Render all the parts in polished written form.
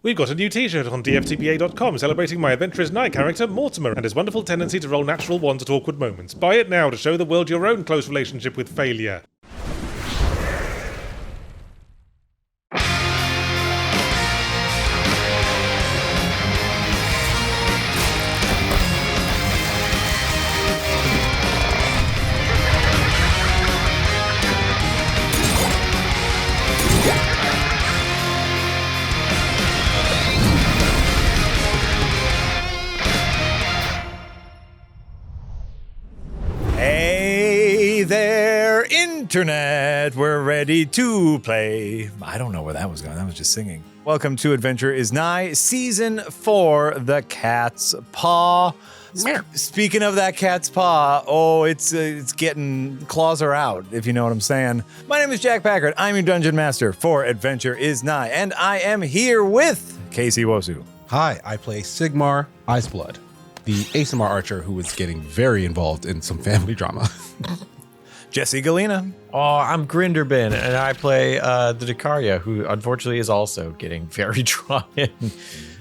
We've got a new t-shirt on dftba.com celebrating my Adventure Is Nigh character, Mortimer, and his wonderful tendency to roll natural ones at awkward moments. Buy it now to show the world your own close relationship with failure. Hey there, Internet. We're ready to play. I don't know where that was going. That was just singing. Welcome to Adventure Is Nigh, Season 4, The Cat's Paw. Speaking of that cat's paw, it's getting claws are out, if you know what I'm saying. My name is Jack Packard. I'm your Dungeon Master for Adventure Is Nigh, and I am here with Casey Wosu. Hi, I play Sigmar Iceblood, the ASMR archer who is getting very involved in some family drama. Jesse Galena. Oh, I'm Grinderbin, and I play the Dicaria, who unfortunately is also getting very drawn in,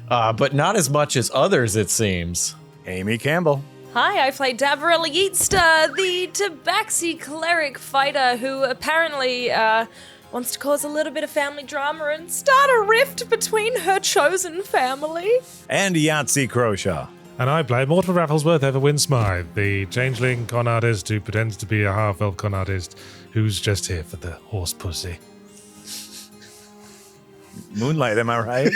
but not as much as others, it seems. Amy Campbell. Hi, I play Dabarella Yeatster, the Tabaxi cleric fighter who apparently wants to cause a little bit of family drama and start a rift between her chosen family. And Yahtzee Croshaw. And I play Mortimer Rafflesworth Everwin Smythe, the changeling con artist who pretends to be a half-elf con artist who's just here for the horse pussy. Moonlight, am I right?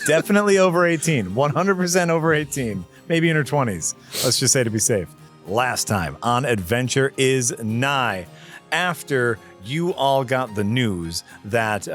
Definitely over 18. 100% over 18. Maybe in her 20s. Let's just say to be safe. Last time on Adventure Is Nigh, after you all got the news that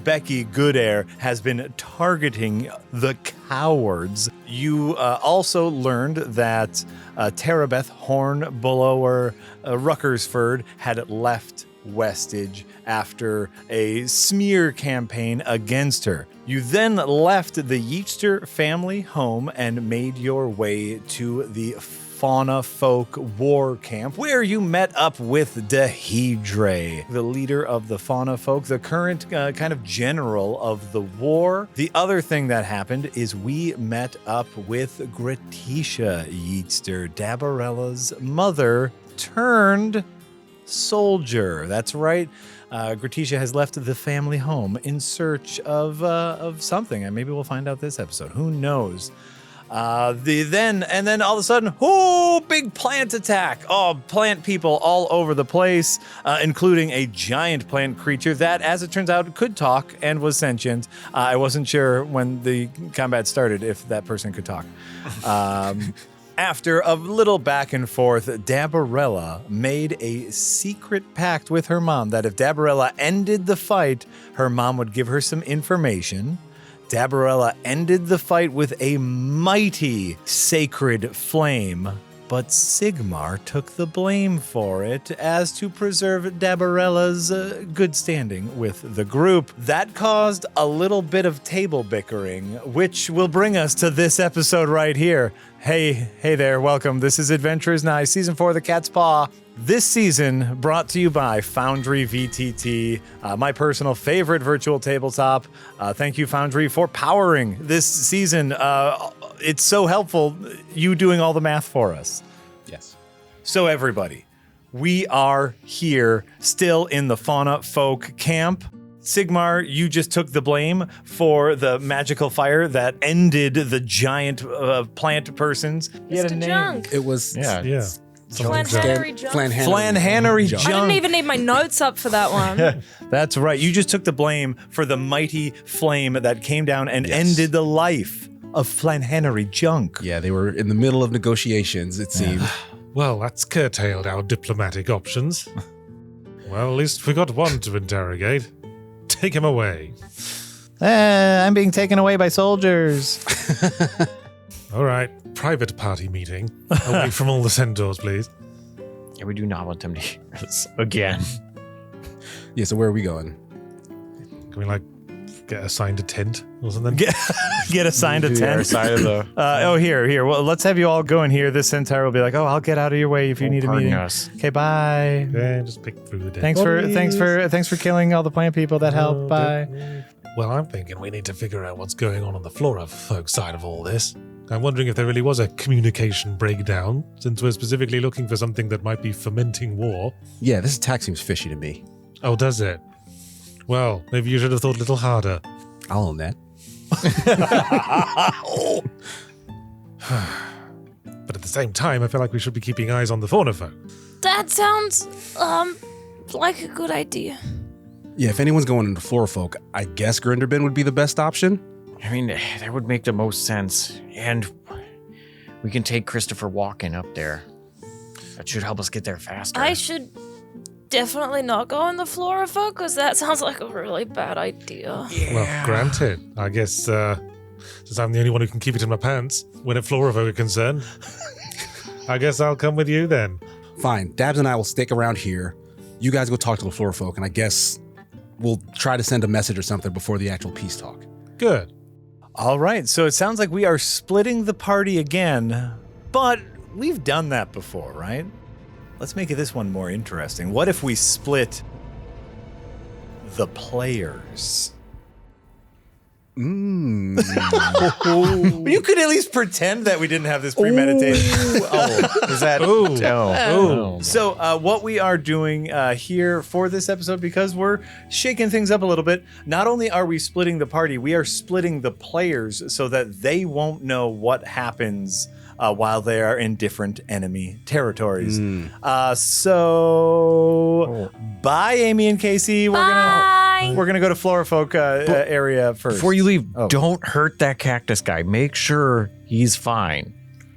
Becky Goodair has been targeting the cowards, you also learned that Terabeth Hornblower Ruckersford had left Westage after a smear campaign against her. You then left the Yeatster family home and made your way to the Fauna Folk War Camp, where you met up with Dehedre, the leader of the Fauna Folk, the current kind of general of the war. The other thing that happened is we met up with Gratisha Yeatster, Dabarella's mother turned soldier. That's right. Gratisha has left the family home in search of something, and maybe we'll find out this episode. Who knows? Then all of a sudden, big plant attack. Oh, plant people all over the place, including a giant plant creature that, as it turns out, could talk and was sentient. I wasn't sure when the combat started if that person could talk. After a little back and forth, Dabarella made a secret pact with her mom that if Dabarella ended the fight, her mom would give her some information. Dabarella ended the fight with a mighty sacred flame, but Sigmar took the blame for it as to preserve Dabarella's good standing with the group. That caused a little bit of table bickering, which will bring us to this episode right here. Hey there, welcome. This is Adventure Is Nigh, Season 4, The Cat's Paw. This season brought to you by Foundry VTT, my personal favorite virtual tabletop. Thank you, Foundry, for powering this season. It's so helpful, you doing all the math for us. Yes. So everybody, we are here still in the Fauna Folk camp. Sigmar, you just took the blame for the magical fire that ended the giant plant persons. You had a Mr. name. Junk. It was... Yeah. Flanhannery Junk. Flanhannery Junk. I didn't even need my notes up for that one. That's right. You just took the blame for the mighty flame that came down and ended the life of Flanhannery Junk. Yeah, they were in the middle of negotiations, it seemed. Well, that's curtailed our diplomatic options. Well, at least we got one to interrogate. Take him away. I'm being taken away by soldiers. All right, private party meeting. Away from all the centaurs, please. Yeah, we do not want them to hear this again. Yeah, so where are we going? Can we, get assigned a tent or something? Get assigned a Our tent. side of the Here. Well, let's have you all go in here. This centaur will be like, I'll get out of your way if you need a pardon meeting. us. Okay, bye. Yeah, just pick through the dead Thanks bodies. for killing all the plant people that helped. Bye. Well, I'm thinking we need to figure out what's going on the Flora folk side of all this. I'm wondering if there really was a communication breakdown, since we're specifically looking for something that might be fomenting war. Yeah, this attack seems fishy to me. Oh, does it? Well, maybe you should have thought a little harder. I'll own that. But at the same time, I feel like we should be keeping eyes on the fauna folk. That sounds, like a good idea. Yeah, if anyone's going into Flora folk, I guess Grinderbin would be the best option. I mean, that would make the most sense. And we can take Christopher Walken up there. That should help us get there faster. I should definitely not go in the Flora folk, because that sounds like a really bad idea. Yeah. Well, granted. I guess, since I'm the only one who can keep it in my pants when at Flora folk are concerned, I guess I'll come with you then. Fine, Dabs and I will stick around here. You guys go talk to the Flora folk, and I guess we'll try to send a message or something before the actual peace talk. Good. All right, so it sounds like we are splitting the party again, but we've done that before, right? Let's make this one more interesting. What if we split the players? Mm. You could at least pretend that we didn't have this premeditated. Is that? Ooh. So what we are doing here for this episode, because we're shaking things up a little bit, not only are we splitting the party, we are splitting the players so that they won't know what happens while they are in different enemy territories. So bye, Amy and Casey. We're gonna go to Flora folk area first. Before you leave, don't hurt that cactus guy. Make sure he's fine.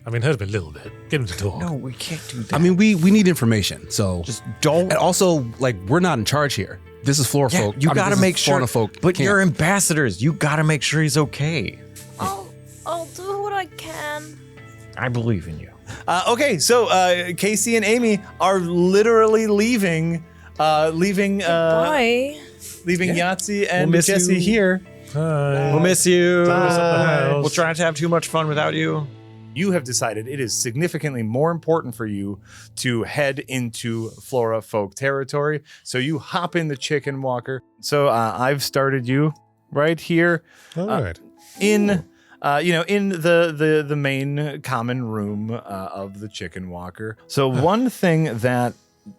I mean, hurt him a little bit. Get him to talk. No, we can't do that. I mean, we need information, so just don't. And also, like, we're not in charge here. This is Flora folk. You gotta this make is sure. fauna folk. But Can't. you're ambassadors. You gotta make sure he's okay. I'll do what I can. I believe in you. Okay, so Casey and Amy are literally leaving Bye. Yahtzee and We'll miss Jesse you. here. Hi. We'll miss you. Bye. We'll try not to have too much fun without you. You have decided it is significantly more important for you to head into Flora folk territory. So you hop in the chicken walker. So I've started you right here All right. in the main common room of the chicken walker. So one thing that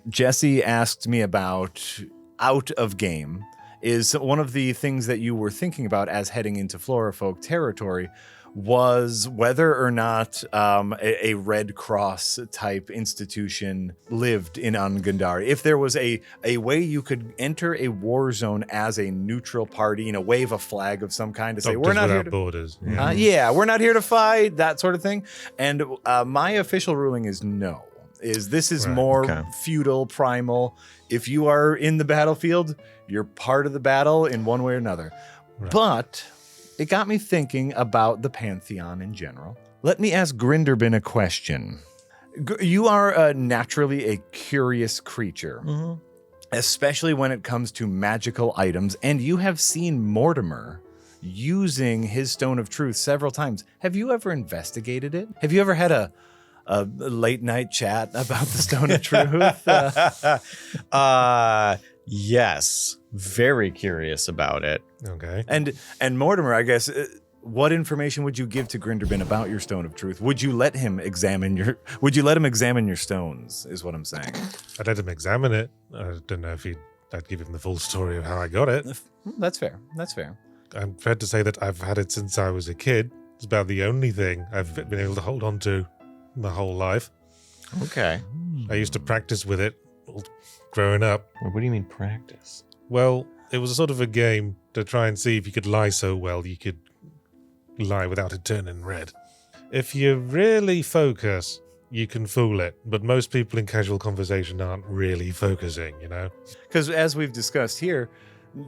Jesse asked me about out of game is one of the things that you were thinking about as heading into Flora folk territory was whether or not a Red Cross type institution lived in Angundari. If there was a way you could enter a war zone as a neutral party, wave a flag of some kind to say, Doctors we're not here Without to Borders. we're not here to fight, that sort of thing. And my official ruling is no. This is Right, more okay. feudal, primal. If you are in the battlefield, you're part of the battle in one way or another. Right. But it got me thinking about the Pantheon in general. Let me ask Grinderbin a question. You are naturally a curious creature, especially when it comes to magical items, and you have seen Mortimer using his Stone of Truth several times. Have you ever investigated it? Have you ever had a late night chat about the Stone of Truth? Yes. Very curious about it. Okay. And Mortimer, I guess, what information would you give to Grinderbin about your Stone of Truth? Would you let him examine your stones, is what I'm saying. I'd let him examine it. I don't know if I'd give him the full story of how I got it. That's fair. I'm proud to say that I've had it since I was a kid. It's about the only thing I've been able to hold on to my whole life. Okay. I used to practice with it growing up. What do you mean practice? Well, it was a sort of a game to try and see if you could lie so well you could lie without it turning red. If you really focus, you can fool it, but most people in casual conversation aren't really focusing, Because as we've discussed here,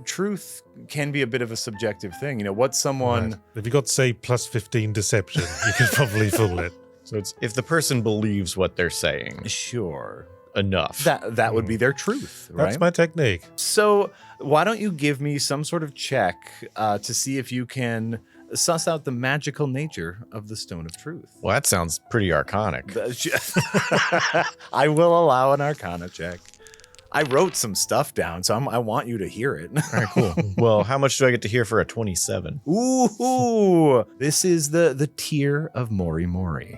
truth can be a bit of a subjective thing. What someone... Right. If you got, say, plus 15 deception, you could probably fool it. So it's if the person believes what they're saying Sure. enough. That would be their truth, right? That's my technique. So why don't you give me some sort of check to see if you can suss out the magical nature of the Stone of Truth? Well, that sounds pretty arcanic. I will allow an Arcana check. I wrote some stuff down, so I want you to hear it. All right, cool. Well, how much do I get to hear for a 27? Ooh, this is the tear of Mori Mori.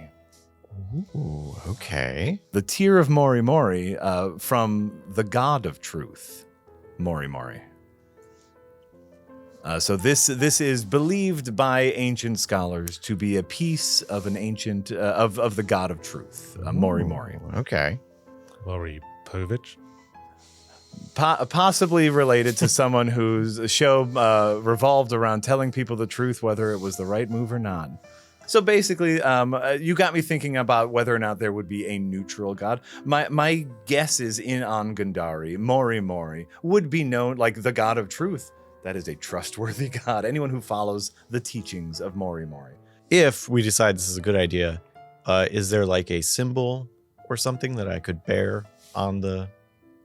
Ooh, okay. The tear of Mori Mori from the god of truth, Mori Mori. So this is believed by ancient scholars to be a piece of an ancient of the god of truth, Mori Mori. Okay. Mori Povich. Possibly related to someone whose show revolved around telling people the truth, whether it was the right move or not. So basically, you got me thinking about whether or not there would be a neutral god. My guess is in Gundari, Mori Mori would be known like the god of truth. That is a trustworthy god. Anyone who follows the teachings of Mori Mori. If we decide this is a good idea, is there like a symbol or something that I could bear on the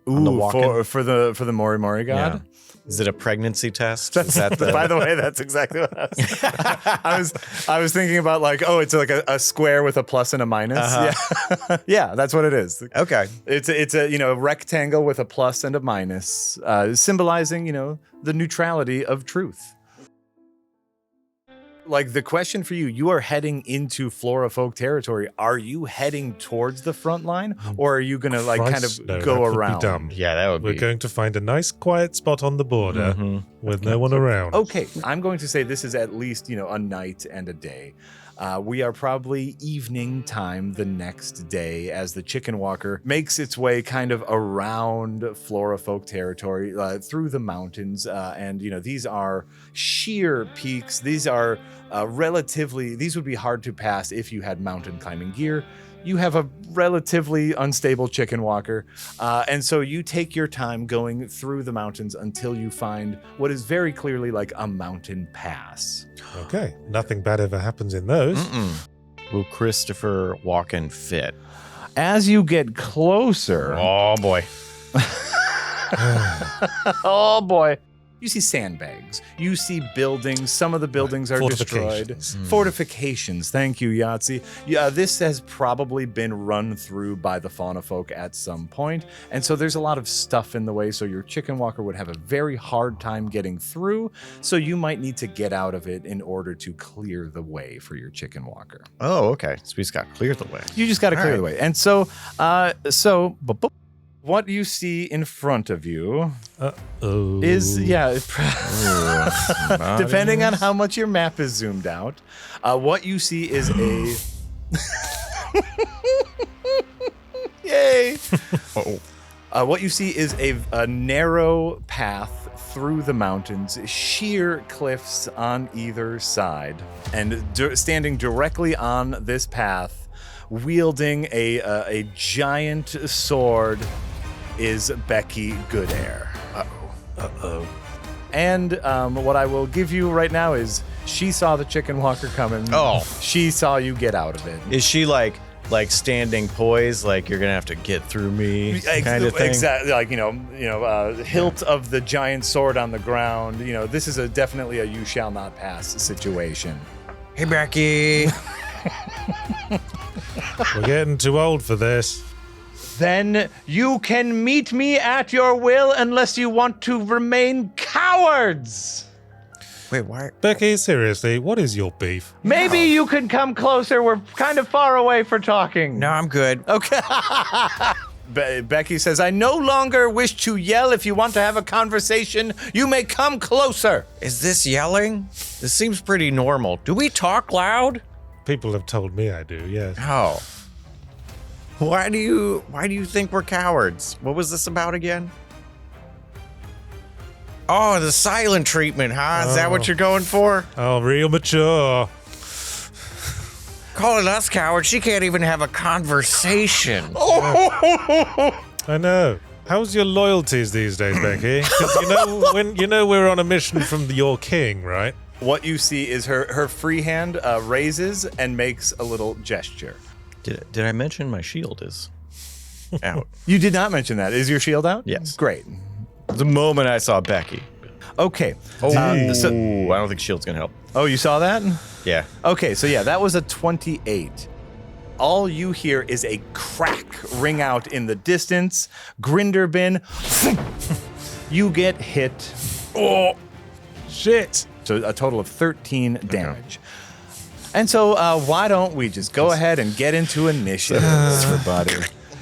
walk-in? for the Mori Mori god. Yeah. Is it a pregnancy test? Is that By the way, that's exactly what I was. I was thinking about like, oh, it's like a square with a plus and a minus. Yeah, yeah, that's what it is. Okay. It's a rectangle with a plus and a minus, symbolizing the neutrality of truth. Like the question for you, you are heading into Flora folk territory. Are you heading towards the front line, or are you going to kind of no, go that would be around? dumb. Yeah, that would We're be. going to find a nice quiet spot on the border with no one around. Okay, I'm going to say this is at least, a night and a day. We are probably evening time the next day as the chicken walker makes its way kind of around Flora folk territory through the mountains. And these are sheer peaks. These are these would be hard to pass if you had mountain climbing gear. You have a relatively unstable chicken walker. And so you take your time going through the mountains until you find what is very clearly like a mountain pass. Okay, nothing bad ever happens in those. Will Christopher Walken fit? As you get closer, Oh boy. oh boy, you see sandbags. You see buildings. Some of the buildings are destroyed. Fortifications. Fortifications. Thank you, Yahtzee. Yeah, this has probably been run through by the fauna folk at some point, and so there's a lot of stuff in the way. So your chicken walker would have a very hard time getting through. So you might need to get out of it in order to clear the way for your chicken walker. Oh, okay. So we just got cleared the way. You just got to All clear right. the way. And so, what you see in front of you Oh. is, depending on how much your map is zoomed out, what you see is a... Yay! What you see is a narrow path through the mountains, sheer cliffs on either side, and standing directly on this path, wielding a giant sword, is Becky Goodair. Uh-oh. And what I will give you right now is she saw the chicken walker coming. Oh. She saw you get out of it. Is she like standing poised, like you're gonna have to get through me kind of thing? Exactly. Like, hilt of the giant sword on the ground. This is definitely a you shall not pass situation. Hey, Becky. We're getting too old for this. Then you can meet me at your will unless you want to remain cowards. Wait, why? Becky, seriously, what is your beef? Maybe you can come closer. We're kind of far away for talking. No, I'm good. Okay. Becky says, I no longer wish to yell. If you want to have a conversation, you may come closer. Is this yelling? This seems pretty normal. Do we talk loud? People have told me I do, yes. Oh. Why do you think we're cowards? What was this about again? Oh, the silent treatment, huh? Is that what you're going for? Oh, real mature. Calling us cowards? She can't even have a conversation. I know. How's your loyalties these days, Becky? Because we're on a mission from your king, right? What you see is her free hand raises and makes a little gesture. Did I mention my shield is out? You did not mention that. Is your shield out? Yes. Great. The moment I saw Becky. Okay. Ooh, I don't think shield's gonna help. Oh, you saw that? Yeah. Okay, so yeah, that was a 28. all you hear is a crack ring out in the distance. Grinderbin, you get hit. Oh, shit. So a total of 13 damage. And so why don't we just go ahead and get into initiatives, everybody?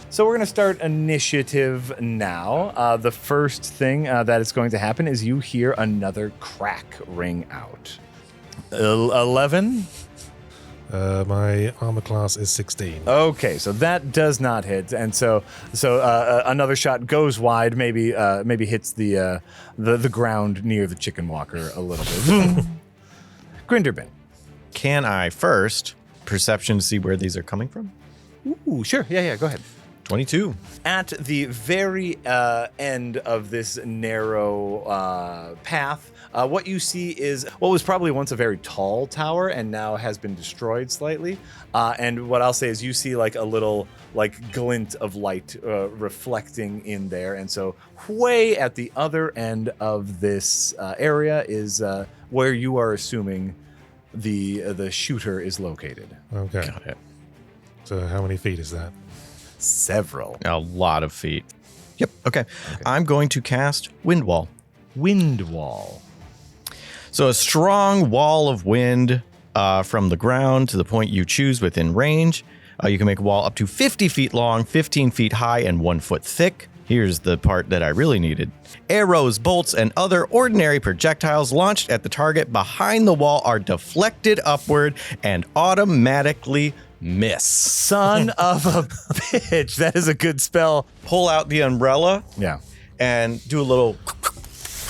So we're going to start initiative now. The first thing that is going to happen is you hear another crack ring out. 11? My armor class is 16. Okay, so that does not hit, and so another shot goes wide, maybe hits the ground near the chicken walker a little bit. Grinderbin. Can I first perception to see where these are coming from? Ooh, sure. Yeah, go ahead. 22. At the very end of this narrow path, what you see is what was probably once a very tall tower and now has been destroyed slightly. And what I'll say is you see like a little like glint of light reflecting in there. And so way at the other end of this area is where you are assuming the shooter is located. Okay. Got it. So how many feet is that? Several. A lot of feet. Yep. Okay. I'm going to cast Wind Wall. Wind wall. So a strong wall of wind from the ground to the point you choose within range. You can make a wall up to 50 feet long, 15 feet high, and 1 foot thick. Here's the part that I really needed. Arrows, bolts, and other ordinary projectiles launched at the target behind the wall are deflected upward and automatically miss. Son of a bitch. That is a good spell. Pull out the umbrella Yeah. and do a little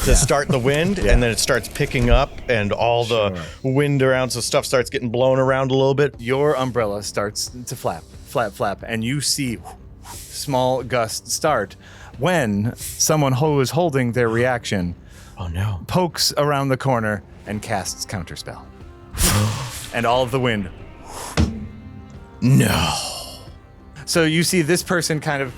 to start the wind, and then it starts picking up, and all the wind around, so stuff starts getting blown around a little bit. Your umbrella starts to flap, and you see small gusts start when someone who is holding their reaction Oh no. pokes around the corner and casts counterspell. And all of the wind. No. So you see this person kind of,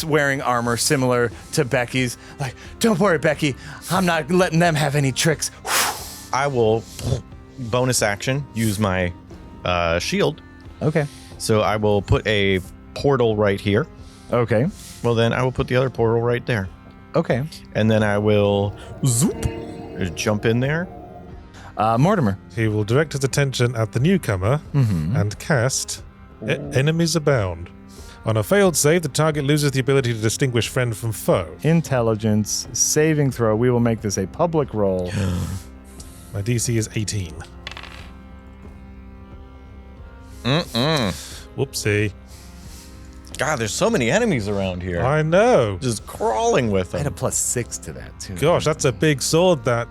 wearing armor similar to Becky's. Like, don't worry, Becky. I'm not letting them have any tricks. I will bonus action use my shield. Okay. So I will put a portal right here. Okay. Well, then I will put the other portal right there. Okay. And then I will zoop, jump in there. Mortimer. He will direct his attention at the newcomer and cast Enemies Abound. On a failed save, the target loses the ability to distinguish friend from foe. Intelligence, saving throw. We will make this a public roll. My DC is 18. Whoopsie. God, there's so many enemies around here. I know. Just crawling with I had a them. +6 to that, too. Gosh, that's a big sword that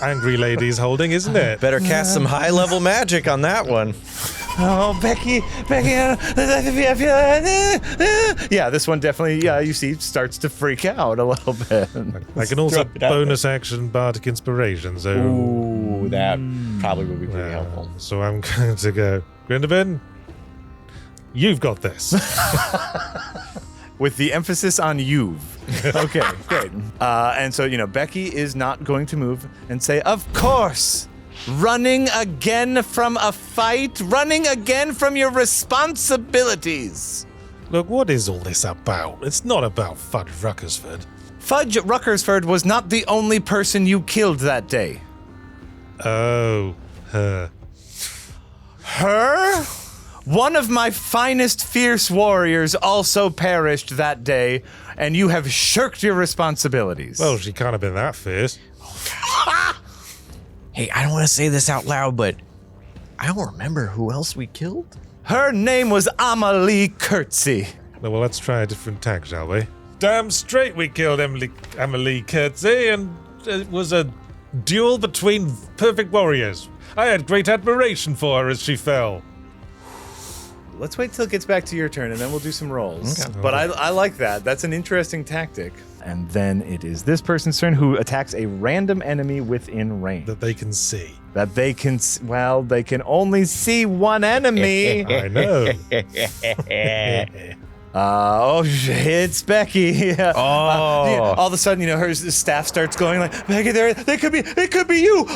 angry lady's holding, isn't it? Better cast some high-level magic on that one. Oh, Becky. Yeah, this one definitely, you see, starts to freak out a little bit. I can also Throw it out bonus action Bardic Inspiration, so... Ooh, that probably would be pretty helpful. So I'm going to go, Grinderbin, you've got this. With the emphasis on you've. Okay, great. And so, Becky is not going to move and say, of course, running again from a fight, running again from your responsibilities. Look, what is all this about? It's not about Fudge Ruckersford. Fudge Ruckersford was not the only person you killed that day. Oh, her. Her? One of my finest fierce warriors also perished that day, and you have shirked your responsibilities. Well, she can't have been that fierce. Hey, I don't want to say this out loud, but I don't remember who else we killed. Her name was Amalie Curtsy. Well, let's try a different tack, shall we? Damn straight we killed Emily Curtsy, and it was a duel between perfect warriors. I had great admiration for her as she fell. Let's wait till it gets back to your turn, and then we'll do some rolls. Okay. But I like that. That's an interesting tactic. And then it is this person's turn who attacks a random enemy within range. That they can see. That they can, they can only see one enemy. I know. It's Becky. Oh. All of a sudden, her staff starts going like, Becky, it could be you.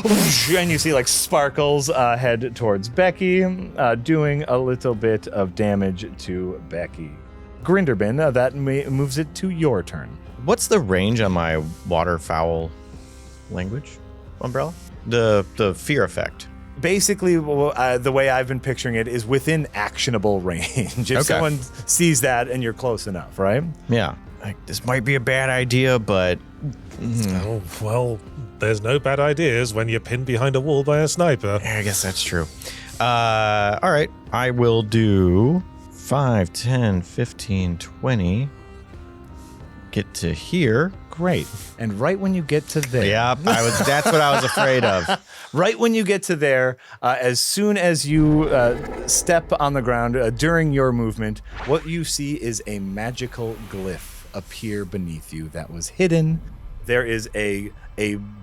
And you see like sparkles head towards Becky, doing a little bit of damage to Becky. Grinderbin, that moves it to your turn. What's the range on my waterfowl language umbrella? The fear effect. Basically, the way I've been picturing it is within actionable range. If someone sees that and you're close enough, right? Yeah. Like, this might be a bad idea, but... Oh, well, there's no bad ideas when you're pinned behind a wall by a sniper. I guess that's true. All right. I will do 5, 10, 15, 20. Get to here. Great. And right when you get to there... Yeah, that's what I was afraid of. Right when you get to there, as soon as you step on the ground during your movement, what you see is a magical glyph appear beneath you that was hidden. There is a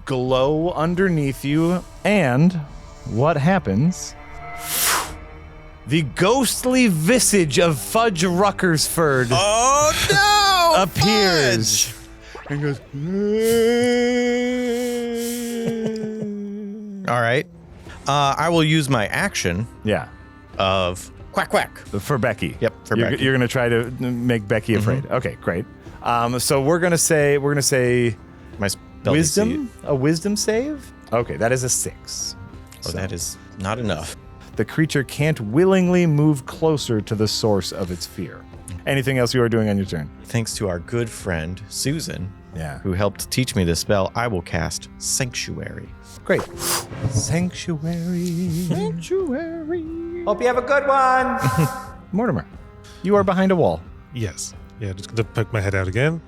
glow underneath you, and what happens? The ghostly visage of Fudge Ruckersford appears. Fudge! And goes... All right. I will use my action Yeah. of quack quack. For Becky. Yep, for you're, Becky. You're gonna try to make Becky afraid. Okay, great. So we're gonna say My spell wisdom, DC. a wisdom save. Okay, that is a 6. Oh, that is not enough. The creature can't willingly move closer to the source of its fear. Anything else you are doing on your turn? Thanks to our good friend Susan, Yeah. who helped teach me this spell, I will cast Sanctuary. Great. Sanctuary. Hope you have a good one. Mortimer, you are behind a wall. Yes. Yeah, just gonna poke my head out again.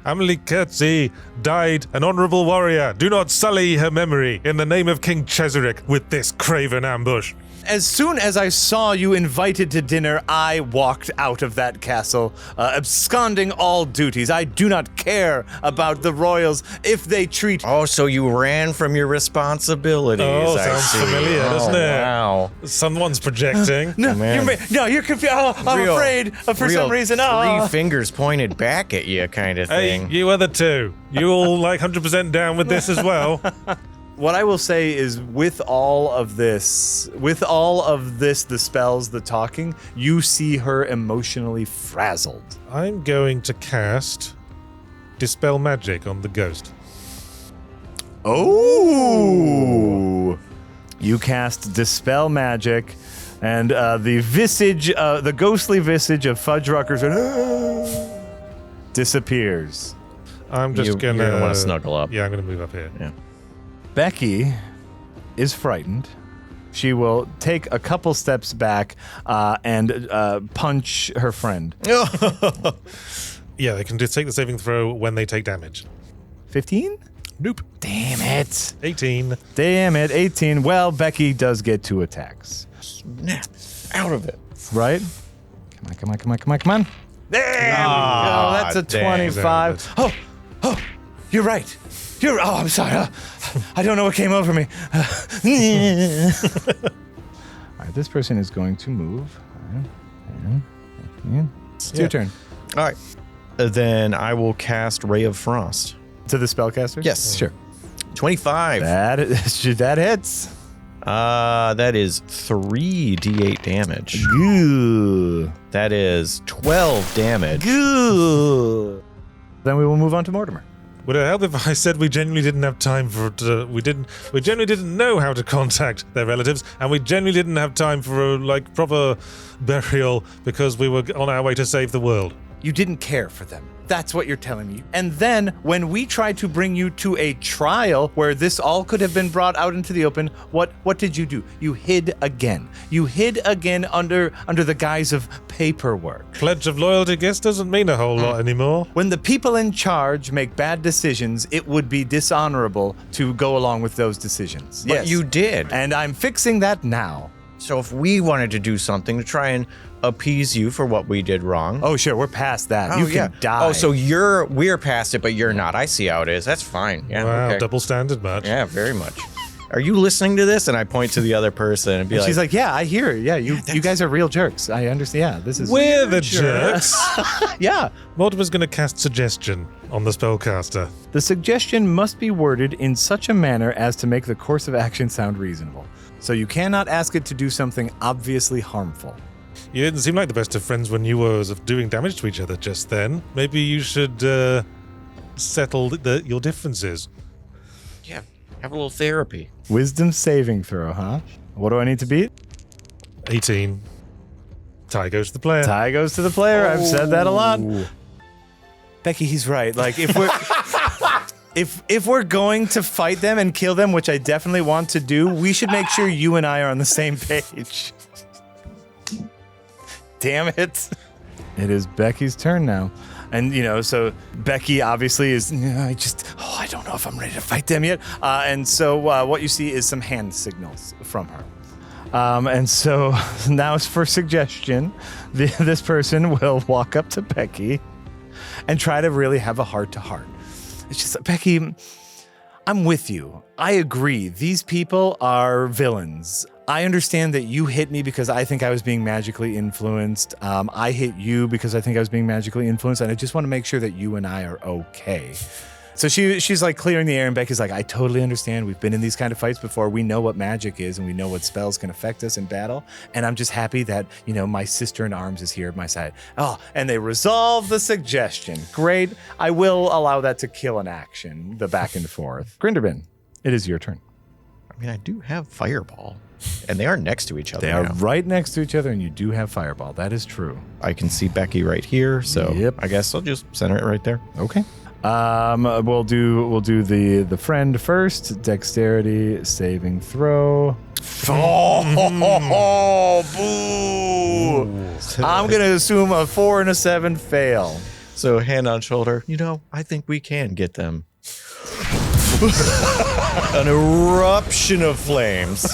Amelie Curtsy died an honorable warrior. Do not sully her memory in the name of King Cheserick with this craven ambush. As soon as I saw you invited to dinner, I walked out of that castle, absconding all duties. I do not care about the royals if they treat... Oh, so you ran from your responsibilities. Oh, I sounds see. familiar, doesn't it? Wow. Someone's projecting. No, man. you're confused. Oh, I'm afraid for some reason. Three fingers pointed back at you kind of Hey, thing. you other two. You all like 100% down with this as well? What I will say is with all of this, the spells, the talking, you see her emotionally frazzled. I'm going to cast Dispel Magic on the ghost. Oh! You cast Dispel Magic, and the ghostly visage of Fudge Ruckers disappears. I'm just You're gonna gonna want to snuggle up. Yeah, I'm gonna move up here. Yeah. Becky is frightened. She will take a couple steps back and punch her friend. Yeah, they can just take the saving throw when they take damage. 15? Nope. Damn it. 18. Damn it. 18. Well, Becky does get 2 attacks. Snap out of it. Right? Come on. There we go. That's a dang. 25. Oh, you're right. I'm sorry. I don't know what came over me. All right, this person is going to move. It's your turn. All right. Then I will cast Ray of Frost. To the spellcaster? Yes. Sure. 25. That hits. That is 3d8 damage. Good. That is 12 damage. Good. Then we will move on to Mortimer. Would it help if I said we genuinely didn't have time for we genuinely didn't know how to contact their relatives, and we genuinely didn't have time for a proper burial because we were on our way to save the world? You didn't care for them. That's what you're telling me. And then when we tried to bring you to a trial where this all could have been brought out into the open, what did you do? You hid again. You hid again under the guise of paperwork. Pledge of loyalty, I guess, doesn't mean a whole lot anymore. When the people in charge make bad decisions, it would be dishonorable to go along with those decisions. But you did. And I'm fixing that now. So if we wanted to do something to try and appease you for what we did wrong. Oh, sure, we're past that. Oh, You yeah. can die. Oh, so we're past it, but you're not. I see how it is. That's fine. Yeah. Wow, okay. double standard much. Yeah, very much. are you listening to this? And I point to the other person and be She's like, yeah, I hear it. Yeah, you guys are real jerks. I understand. Yeah, this is. We're the jerks. Yeah. Mortimer's going to cast suggestion on the spellcaster. The suggestion must be worded in such a manner as to make the course of action sound reasonable. So you cannot ask it to do something obviously harmful. You didn't seem like the best of friends when you were doing damage to each other just then. Maybe you should settle your differences. yeah, have a little therapy. Wisdom saving throw, huh? What do I need to beat? 18. Tie goes to the player. Tie goes to the player. I've said that a lot. Becky, he's right. Like if we're if we're going to fight them and kill them, which I definitely want to do, we should make sure you and I are on the same page. Damn it. It is Becky's turn now. And, so Becky obviously is, I don't know if I'm ready to fight them yet. And so what you see is some hand signals from her. And so now it's for suggestion. This person will walk up to Becky and try to really have a heart-to-heart. It's just, Becky, I'm with you. I agree. These people are villains. I understand that you hit me because I think I was being magically influenced. I hit you because I think I was being magically influenced, and I just want to make sure that you and I are okay. So she's like clearing the air, and Becky's like, I totally understand. We've been in these kind of fights before. We know what magic is, and we know what spells can affect us in battle. And I'm just happy that, my sister in arms is here at my side. Oh, and they resolve the suggestion. Great. I will allow that to kill an action, the back and forth. Grinderbin, it is your turn. I mean, I do have Fireball, and they are next to each other. They are now. right next to each other, and you do have Fireball. That is true. I can see Becky right here, so Yep. I guess I'll just center it right there. Okay. We'll do the friend first. Dexterity saving throw. Oh, boo! I'm gonna assume a 4 and a 7 fail. So hand on shoulder, I think we can get them. An eruption of flames.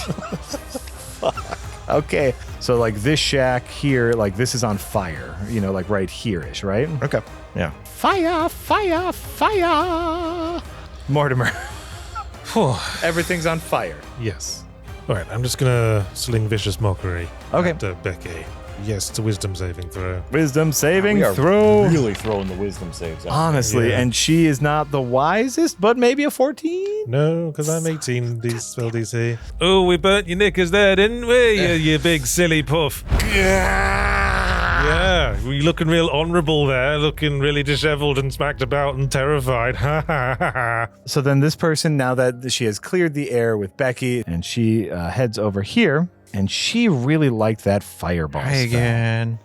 Okay, so like this shack here, like this is on fire. Like right here-ish, right? Okay, yeah. Fire, fire, fire! Mortimer. Everything's on fire. Yes. All right, I'm just going to sling Vicious Mockery Okay. at Becky. Yes, it's a wisdom saving throw. Wisdom saving We are throw. really throwing the wisdom saves out. Honestly, Yeah. and she is not the wisest, but maybe a 14? No, because I'm 18, spell DC. Oh, we burnt your knickers there, didn't we? You big silly puff. Yeah, you're looking real honourable there, looking really disheveled and smacked about and terrified. Ha ha ha ha. So then this person, now that she has cleared the air with Becky, and she heads over here, and she really liked that fireball Hi spell. again.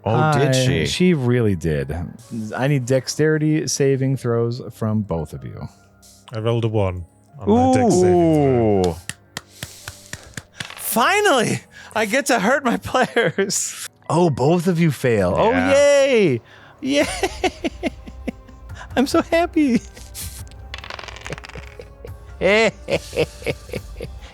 Oh, did she? She really did. I need dexterity saving throws from both of you. I rolled a 1 on my dex saving throw. Ooh. Finally, I get to hurt my players. Oh, both of you fail. Yeah. Oh, yay. Yay. I'm so happy.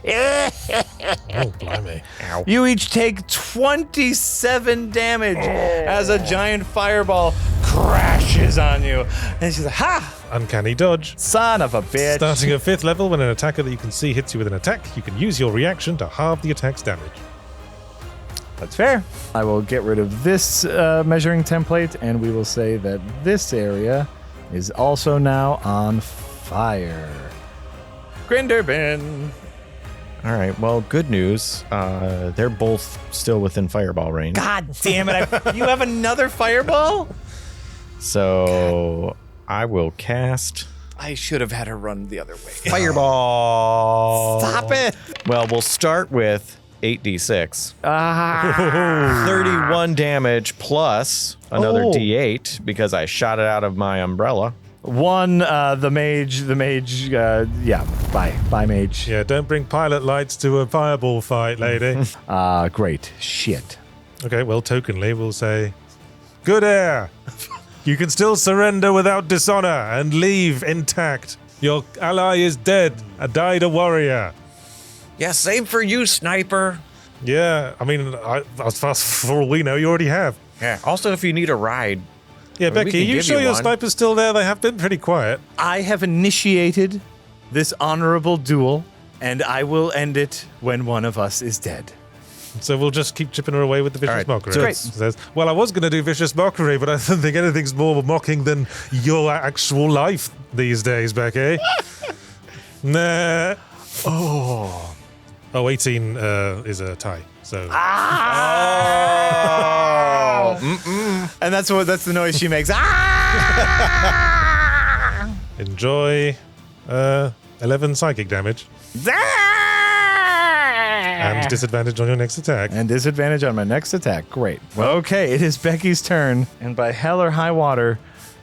Oh, blimey. You each take 27 damage as a giant fireball crashes on you. And she's like, ha! Uncanny dodge. Son of a bitch. Starting at 5th level, when an attacker that you can see hits you with an attack, you can use your reaction to halve the attack's damage. That's fair. I will get rid of this measuring template, and we will say that this area is also now on fire. Grinderbin. All right, well, good news. They're both still within fireball range. God damn it. You have another fireball? So I will cast I should have had her run the other way. Fireball. Stop it. Well, we'll start with 8d6. Ah. 31 damage plus another Oh. d8 because I shot it out of my umbrella. One, the mage, bye mage. Yeah, don't bring pilot lights to a fireball fight, lady. Great. Shit. Okay, well, tokenly, we'll say, good air. You can still surrender without dishonor and leave intact. Your ally is dead. Died a warrior. Yeah, same for you, sniper. Yeah, I mean, as far as for all we know, you already have. Yeah. Also, if you need a ride. Yeah, I mean, we Becky, can are you give sure you your one. sniper's still there? They have been pretty quiet. I have initiated this honorable duel And I will end it when one of us is dead. So we'll just keep chipping her away with the vicious right, mockery. so Great. Says, well, I was going to do vicious mockery, but I don't think anything's more mocking than your actual life these days, Becky. Nah. Oh, 18 is a tie. So And that's the noise she makes. enjoy 11 psychic damage and disadvantage on your next attack. And disadvantage on my next attack. Great. Okay, it is Becky's turn. And by hell or high water,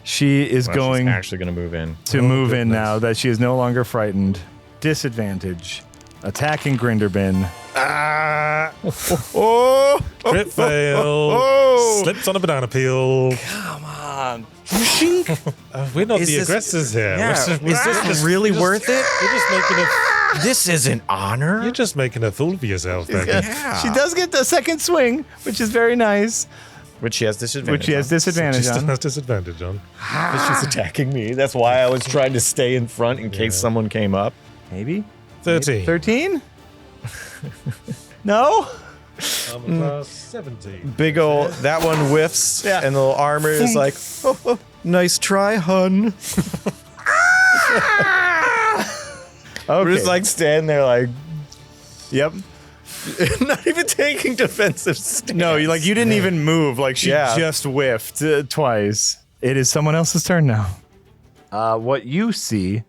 she is going She's actually going to move in. to move in now that she is no longer frightened. Disadvantage. Attacking Grinderbin. Crit fail. Slips on a banana peel. Come on. We're not Is the this- aggressors here. Yeah, We're is this really worth it? You're just making a. This isn't honor. You're just making a fool of yourself, Becky. She does get the second swing, which is very nice. Which she has disadvantage. Which she has disadvantage She still on. has disadvantage on. She's attacking me. That's why I was trying to stay in front in case someone came up. Maybe? 13. 13? No? Class 17. Big ol' that one whiffs, Yeah. and the little armor is like, oh, nice try, hun. Okay. We're just like standing there, like Yep. not even taking defensive stance. No, you didn't even move. Like she Yeah. just whiffed twice. It is someone else's turn now. What you see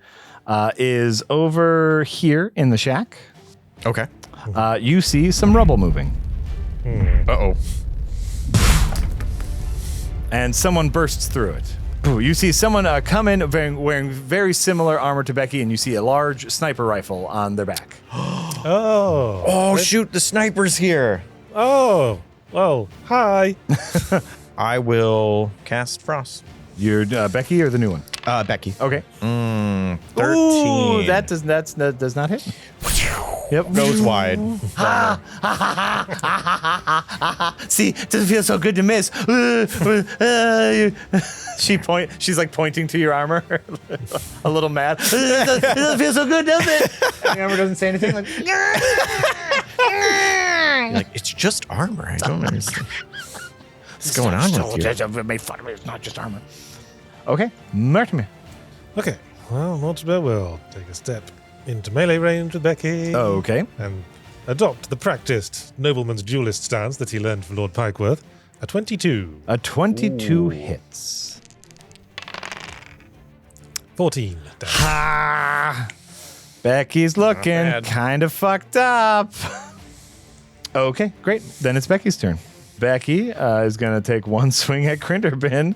is over here in the shack. Okay. You see some rubble moving, Uh-oh. and someone bursts through it. Ooh, you see someone come in wearing very similar armor to Becky, and you see a large sniper rifle on their back. Oh. Oh, shoot, the sniper's here. Oh. Well, hi. I will cast Frost. You're Becky or the new one? Becky. Okay. 13. Ooh, that does not hit. Yep. goes wide. See, it doesn't feel so good to miss. She's like pointing to your armor, a little mad. It doesn't feel so good, does it? And the armor doesn't say anything. Like, You're like, it's just armor. I don't understand. What's going on with you? Made fun of me. It's not just armor. Okay, Mortimer. Okay. Well, Mortimer will take a step into melee range with Becky. Okay. And adopt the practiced nobleman's duelist stance that he learned from Lord Pikeworth. A 22. A 22 hits. 14 damage. Ah, Becky's looking bad. kind of fucked up. Okay, great. Then it's Becky's turn. Becky is going to take one swing at Grinderbin.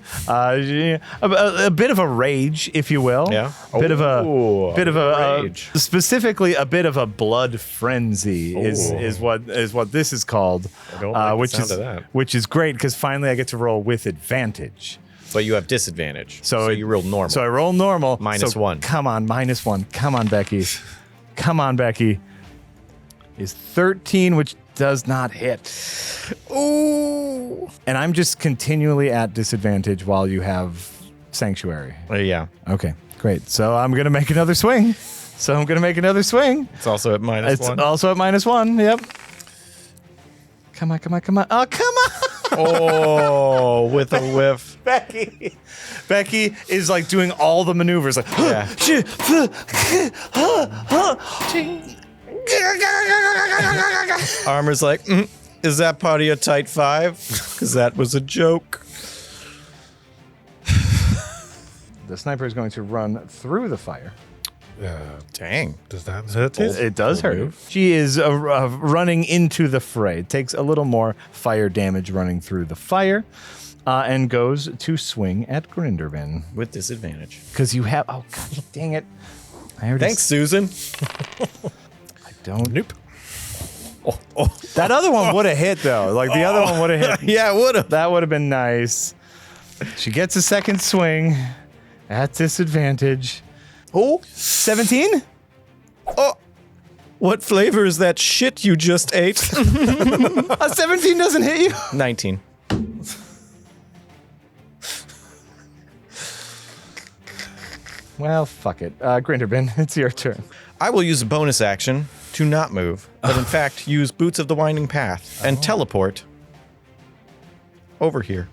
A bit of a rage, if you will. Yeah. Bit of Ooh, a rage. specifically a bit of a blood frenzy is what this is called. I don't like the which sound is of that. which is great because finally I get to roll with advantage. But you have disadvantage. So you roll normal. So I roll normal. Minus So one. Come on, -1. Come on, Becky. Come on, Becky. Is 13, which does not hit. Ooh. And I'm just continually at disadvantage while you have Sanctuary. Yeah. Okay, great. So I'm going to make another swing. It's also at -1. It's also at -1. Yep. Come on. Oh, come on. Oh, with a whiff. Becky is like doing all the maneuvers. Like, Yeah. Armor's like, is that part of your tight 5? Because that was a joke. The sniper is going to run through the fire. Dang. Does that hurt it? It does hurt. She is running into the fray. It takes a little more fire damage running through the fire and goes to swing at Grinderbin. With disadvantage. Because you have... Oh, God dang it. I already Thanks, Susan. I don't... Nope. That other one would have hit, though. Like, the other one would have hit. Yeah, it would have. That would have been nice. She gets a second swing at disadvantage. Oh, 17? Oh, what flavor is that shit you just ate? A 17 doesn't hit you? 19. Well, fuck it. Grinderbin, it's your turn. I will use a bonus action to not move, but in fact use Boots of the Winding Path and teleport over here.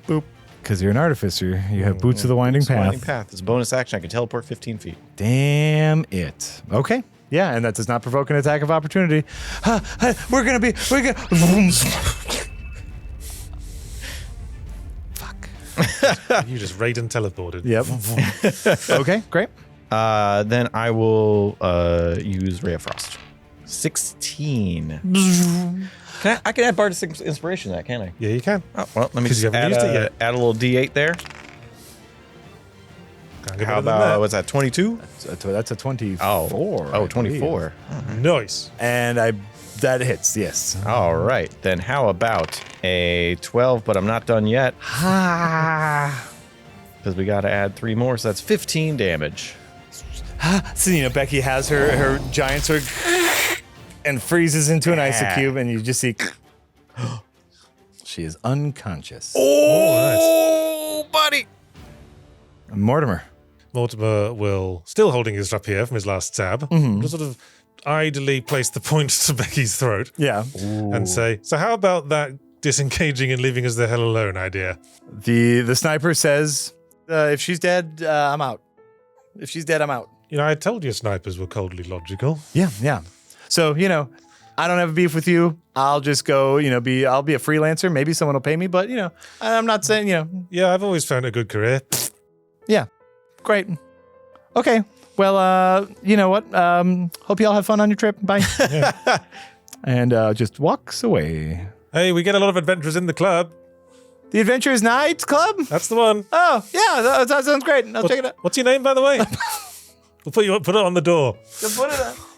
Boop. Because you're an artificer, you have Boots of the Winding Boots of the Path. Winding Path. It's a bonus action. I can teleport 15 feet. Damn it. Okay. Yeah, and that does not provoke an attack of opportunity. We're gonna. Fuck. You just raid and teleported. Yep. Okay, great. Then I will use Ray of Frost. 16. I can add Bardic Inspiration to that, can't I? Yeah, you can. Oh, well, let me 'Cause just you haven't used it yet. add a little D8 there. Can't get How better than about, what's that, 22? That's a 24. Oh, 24. that. Nice. And that hits, yes. All right. Then how about a 12, but I'm not done yet. Because we got to add 3 more, so that's 15 damage. So, Becky has her giant sword and freezes into an ice cube, and you just see she is unconscious. Oh, buddy. Mortimer. Mortimer will, still holding his rapier from his last stab, just sort of idly place the point to Becky's throat Yeah. and say, so how about that disengaging and leaving us the hell alone idea? The sniper says, if she's dead, I'm out. If she's dead, I'm out. I told you snipers were coldly logical. Yeah. So, I don't have a beef with you. I'll just go, I'll be a freelancer. Maybe someone will pay me, but, I'm not saying, Yeah, I've always found a good career. yeah. Great. Okay. Well, you know what? Hope you all have fun on your trip. Bye. And just walks away. Hey, we get a lot of adventurers in the club. The Adventure Is Nigh Club? That's the one. Oh, yeah. That sounds great. I'll check it out. What's your name, by the way? We'll put it on the door.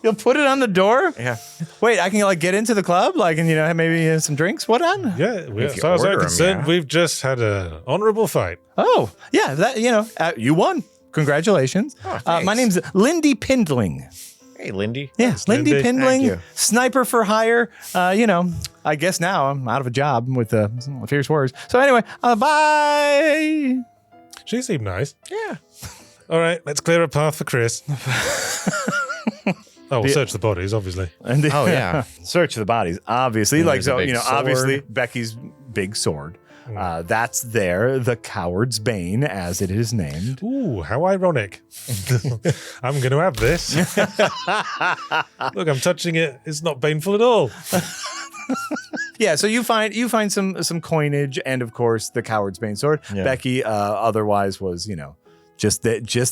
You'll put it on the door? Yeah. Wait, I can get into the club? and maybe some drinks? What on? Yeah, as you far as I'm order 'em, concerned, yeah. we've just had an honorable fight. Oh, yeah. That, you won. Congratulations. thanks. My name's Lindy Pindling. Hey, Lindy. Yeah, Lindy Lindy. Pindling, Thank you. sniper for hire. I guess now I'm out of a job with Fierce Warriors. So anyway, bye. She seemed nice. Yeah. All right, let's clear a path for Chris. We'll search the bodies, obviously. And Oh, yeah. search the bodies, obviously. And Like there's a so, big obviously sword. Becky's big sword. That's there, the Coward's Bane, as it is named. Ooh, how ironic. I'm going to have this. Look, I'm touching it. It's not painful at all. Yeah, so you find some coinage and of course the Coward's Bane sword. Yeah. Becky otherwise was just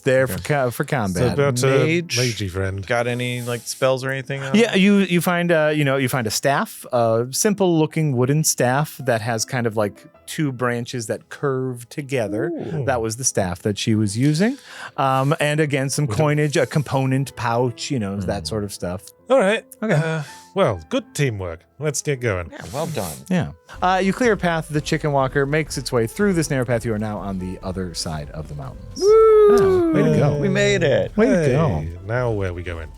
there for combat. So about Mage. magey friend. Got any spells or anything? Yeah, you find a staff, a simple looking wooden staff that has kind of like 2 branches that curve together. That was the staff that she was using. And again, some coinage, a component pouch, that sort of stuff. All right. Okay. Well, good teamwork. Let's get going. Yeah, well done. Yeah. You clear a path. The chicken walker makes its way through this narrow path. You are now on the other side of the mountains. Woo! Way to go. We made it. Way to go. Hey, now where are we going?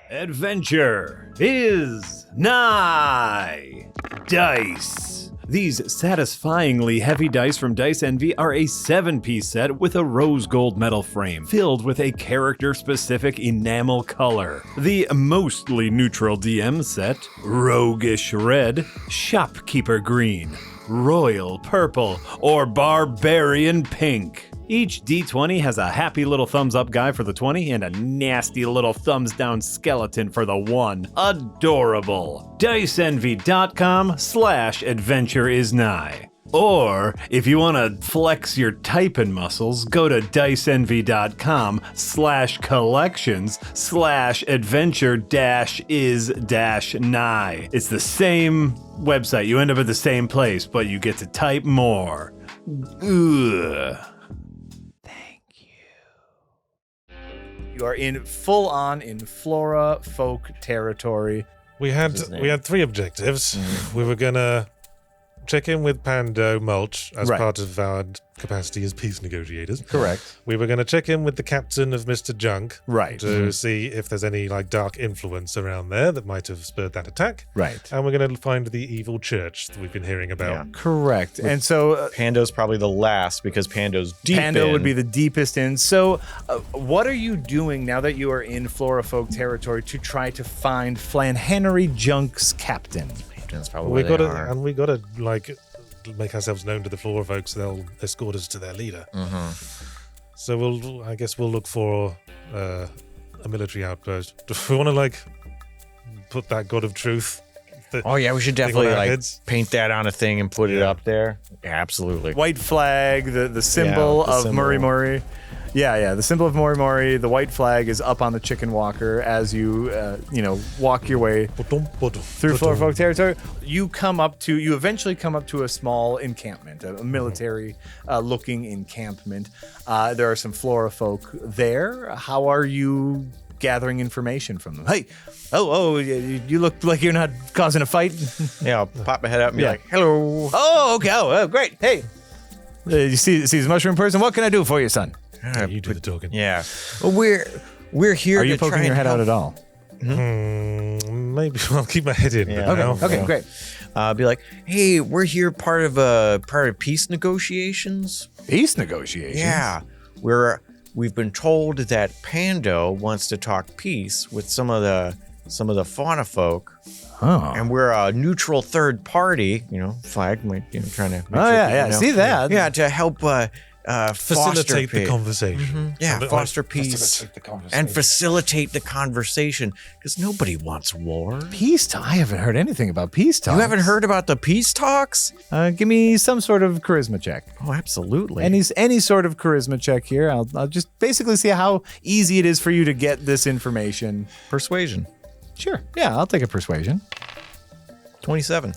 Adventure is nigh. Dice. These satisfyingly heavy dice from Dice Envy are a 7-piece set with a rose gold metal frame filled with a character-specific enamel color. The mostly neutral DM set, Roguish Red, Shopkeeper Green, Royal Purple, or Barbarian Pink. Each D20 has a happy little thumbs up guy for the 20 and a nasty little thumbs down skeleton for the 1. Adorable. DiceEnvy.com/Adventure Is Nigh. Or, if you want to flex your typing muscles, go to DiceEnvy.com/collections/adventure-is-nigh. It's the same website. You end up at the same place, but you get to type more. Ugh. You are in full on in Flora folk territory. We had 3 objectives. We were gonna check in with Pando Mulch as Right. part of our capacity as peace negotiators. Correct. We were going to check in with the captain of Mr. Junk. Right. To see if there's any dark influence around there that might have spurred that attack. Right. And we're going to find the evil church that we've been hearing about. Yeah. Correct. And so Pando's probably the last because Pando's deep Pando in. would be the deepest in. So what are you doing now that you are in Flora folk territory to try to find Flanhenry Junk's captain? That's probably We where they gotta, are. and we gotta make ourselves known to the Flora folks. So they'll escort us to their leader. So I guess we'll look for a military outpost. Do we want to put that God of Truth? Oh yeah, we should thing on definitely our heads? paint that on a thing and put it up there. Yeah, absolutely. White flag, the symbol the of symbol. Murray Murray. Yeah, the symbol of Murray Murray. The white flag is up on the chicken walker as you, walk your way through Flora folk territory. You eventually come up to a small encampment, a military looking encampment. There are some Flora folk there. How are you gathering information from them? Hey, you look like you're not causing a fight. Yeah, I'll pop my head up and be Yeah. like, hello. Oh, okay. Oh, great. Hey, you see this mushroom person? What can I do for you, son? Yeah, you do the talking. Yeah. Well, we're here Are you to try poking and your head out help. at all? Maybe I'll keep my head in. Yeah. But now. Okay, great. Be like, hey, we're here part of peace negotiations. Peace negotiations. Yeah, we've been told that Pando wants to talk peace with some of the fauna folk, Oh. and we're a neutral third party. Flag, trying to. Make Oh sure yeah, people know. see that? Yeah, to help Facilitate the peace. conversation. Yeah, Something foster peace and facilitate the conversation because nobody wants war. Peace talk. I haven't heard anything about peace talk. You haven't heard about the peace talks? Give me some sort of charisma check. Oh, absolutely. Any sort of charisma check here. I'll just basically see how easy it is for you to get this information. Persuasion. Sure. Yeah, I'll take a persuasion. 27.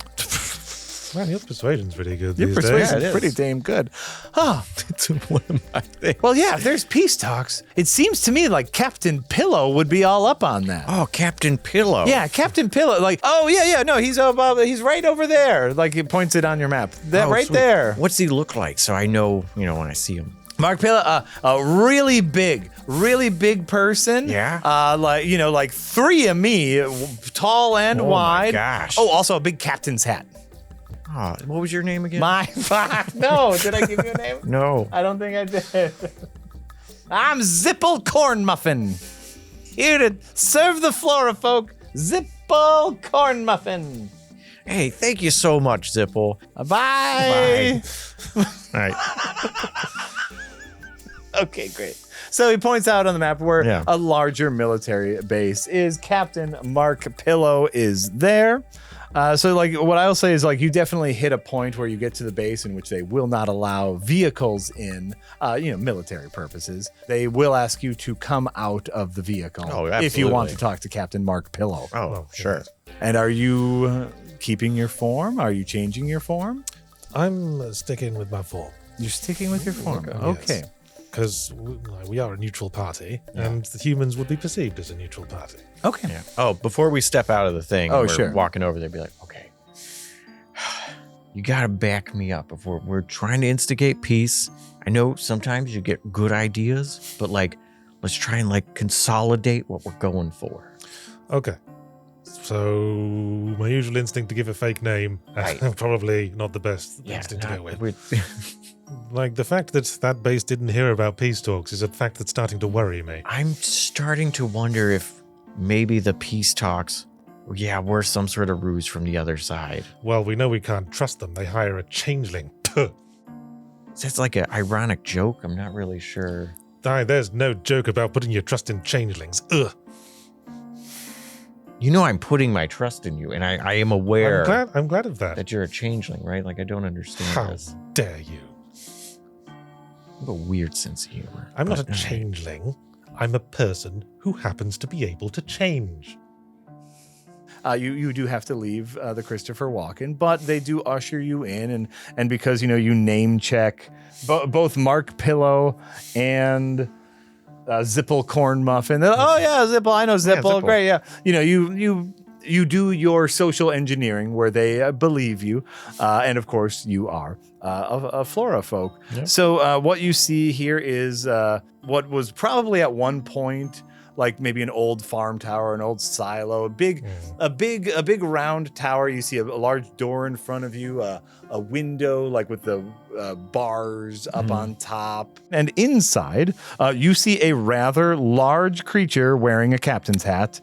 Man, your persuasion's pretty good Your these persuasion's days. it is. pretty damn good. Oh, It's one of my things. well, yeah. If there's peace talks, it seems to me like Captain Pillow would be all up on that. Oh, Captain Pillow. Yeah, Captain Pillow. No, he's right over there. Like he points it on your map. That Oh, right sweet. there. What's he look like so I know, when I see him? Mark Pillow, a really big person. Yeah? Like 3 of me, tall and Oh, my wide. gosh. Oh, also a big captain's hat. Oh, what was your name again? No, did I give you a name? No. I don't think I did. I'm Zipple Corn Muffin. Here to serve the Flora folk. Zipple Corn Muffin. Hey, thank you so much, Zipple. Bye. All right. Okay, great. So he points out on the map where Yeah. a larger military base is. Captain Mark Pillow is there. What I'll say is you definitely hit a point where you get to the base in which they will not allow vehicles in, military purposes. They will ask you to come out of the vehicle Oh, if you want absolutely. to talk to Captain Mark Pillow. Oh, sure. And are you keeping your form? Are you changing your form? I'm sticking with my form. You're sticking with your form. Okay. Because we are a neutral party, and the humans would be perceived as a neutral party. Okay. Yeah. Oh, before we step out of the thing, Oh, we're sure. walking over there, be like, okay, you got to back me up. If we're trying to instigate peace, I know sometimes you get good ideas, but let's try and consolidate what we're going for. Okay. So my usual instinct to give a fake name, Right. probably not the best instinct to go with. we- The fact that base didn't hear about peace talks is a fact that's starting to worry me. I'm starting to wonder if maybe the peace talks, were some sort of ruse from the other side. Well, we know we can't trust them. They hire a changeling. Puh. That's like an ironic joke. I'm not really sure. There's no joke about putting your trust in changelings. Ugh. I'm putting my trust in you, and I am aware I'm glad of that. that you're a changeling, right? I don't understand How this. dare you? I have a weird sense of humor. I'm not a but, changeling. I'm a person who happens to be able to change. You do have to leave the Christopher Walken, but they do usher you in, and because you name check both Mark Pillow and Zipple Corn Muffin. Oh yeah, Zipple, I know Zipple. Zipple. Great, yeah. You you do your social engineering where they believe you, and of course you are a Flora folk. Yep. So what you see here is what was probably at one point like maybe an old farm tower, an old silo, a big round tower. You see a large door in front of you, a window like with the bars up on top. And inside, you see a rather large creature wearing a captain's hat,